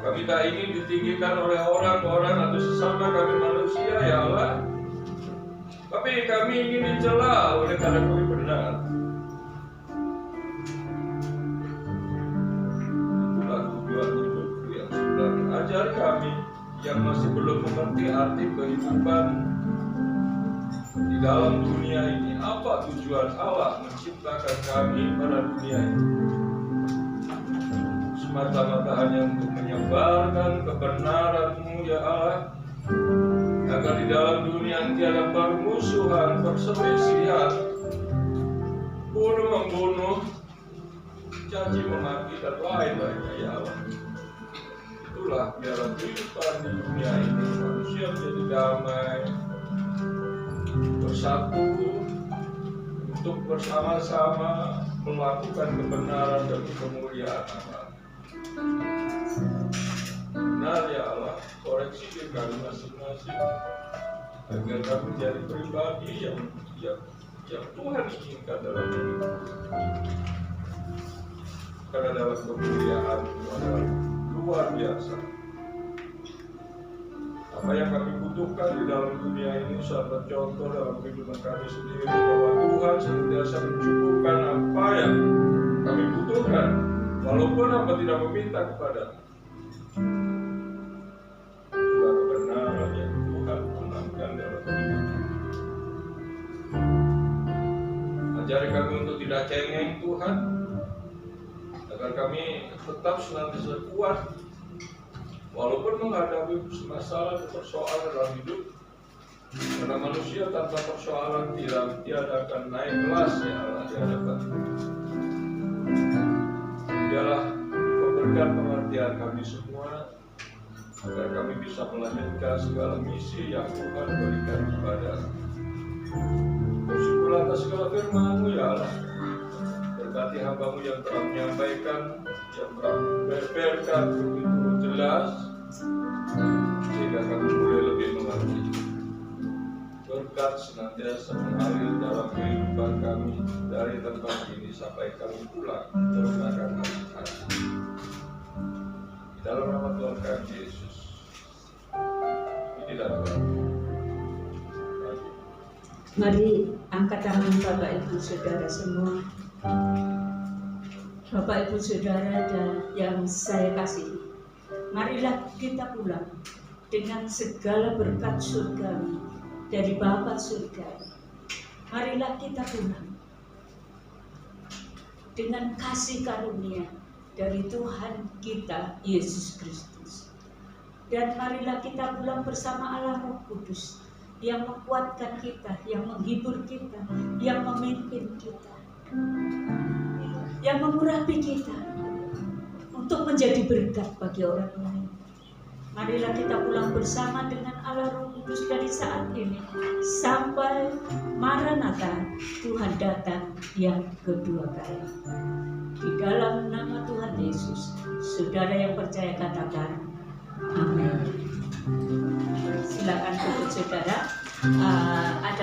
Kami tak ingin ditinggikan oleh orang-orang atau sesama kami manusia ya Allah, tapi kami ingin dicela oleh karena kami benar. Itulah tujuan hidupku yang sebenarnya. Ajar kami yang masih belum mengerti arti kehidupan di dalam dunia ini, apa tujuan Allah menciptakan kami pada dunia ini. Semata-mata hanya untuk menyebarkan kebenaran-Mu ya Allah, agar di dalam dunia tiada permusuhan, perselisihan, bunuh-membunuh, caci memaki dan lain-lainnya ya Allah. Itulah biarlah kehidupan di dunia ini manusia menjadi damai, bersatu untuk bersama-sama melakukan kebenaran dan kemuliaan Allah. Benar ya Allah, koreksi diri kami masing-masing agar kami menjadi pribadi yang Tuhan inginkan dalam hidup. Karena dalam kemuliaan adalah luar biasa. Apa yang kami butuhkan di dalam dunia ini sahabat contoh dalam kehidupan kami sendiri, bahwa Tuhan senantiasa mencukupkan apa yang kami butuhkan, walaupun hamba tidak meminta kepada. Itulah kebenaran yang Tuhan tanamkan dalam hidup. Ajari kami untuk tidak cengeng Tuhan, agar kami tetap senantiasa kuat walaupun menghadapi masalah dan persoalan dalam hidup. Karena manusia tanpa persoalan tiada akan naik kelas ya Allah di hadapan. Biarlah berkat pengertian kami semua, agar kami bisa melanjutkan segala misi yang Tuhan berikan kepada. Bersyukur atas segala firman-Mu ya Allah. Berkati hamba-Mu yang telah menyampaikan, yang telah membeberkan begitu jelas, sehingga kami boleh lebih mengerti. Berkat senantiasa mengalir dalam kehidupan kami dari tempat ini sampai kami pulang menggunakan hati. Dalam nama Tuhan kami Yesus. Inilah Tuhan. Mari angkat tangan Bapak Ibu Saudara semua. Bapak Ibu Saudara yang saya kasihi, marilah kita pulang dengan segala berkat surgawi dari Bapa surga. Marilah kita pulang dengan kasih karunia dari Tuhan kita Yesus Kristus. Dan marilah kita pulang bersama Allah Roh Kudus yang menguatkan kita, yang menghibur kita, yang memimpin kita, yang mengurapi kita untuk menjadi berkat bagi orang lain. Marilah kita pulang bersama dengan Allah Roh Kudus dari saat ini sampai Maranatha, Tuhan datang yang kedua kali. Di dalam nama Tuhan Yesus, saudara yang percaya katakan amin. Silakan duduk saudara. Ada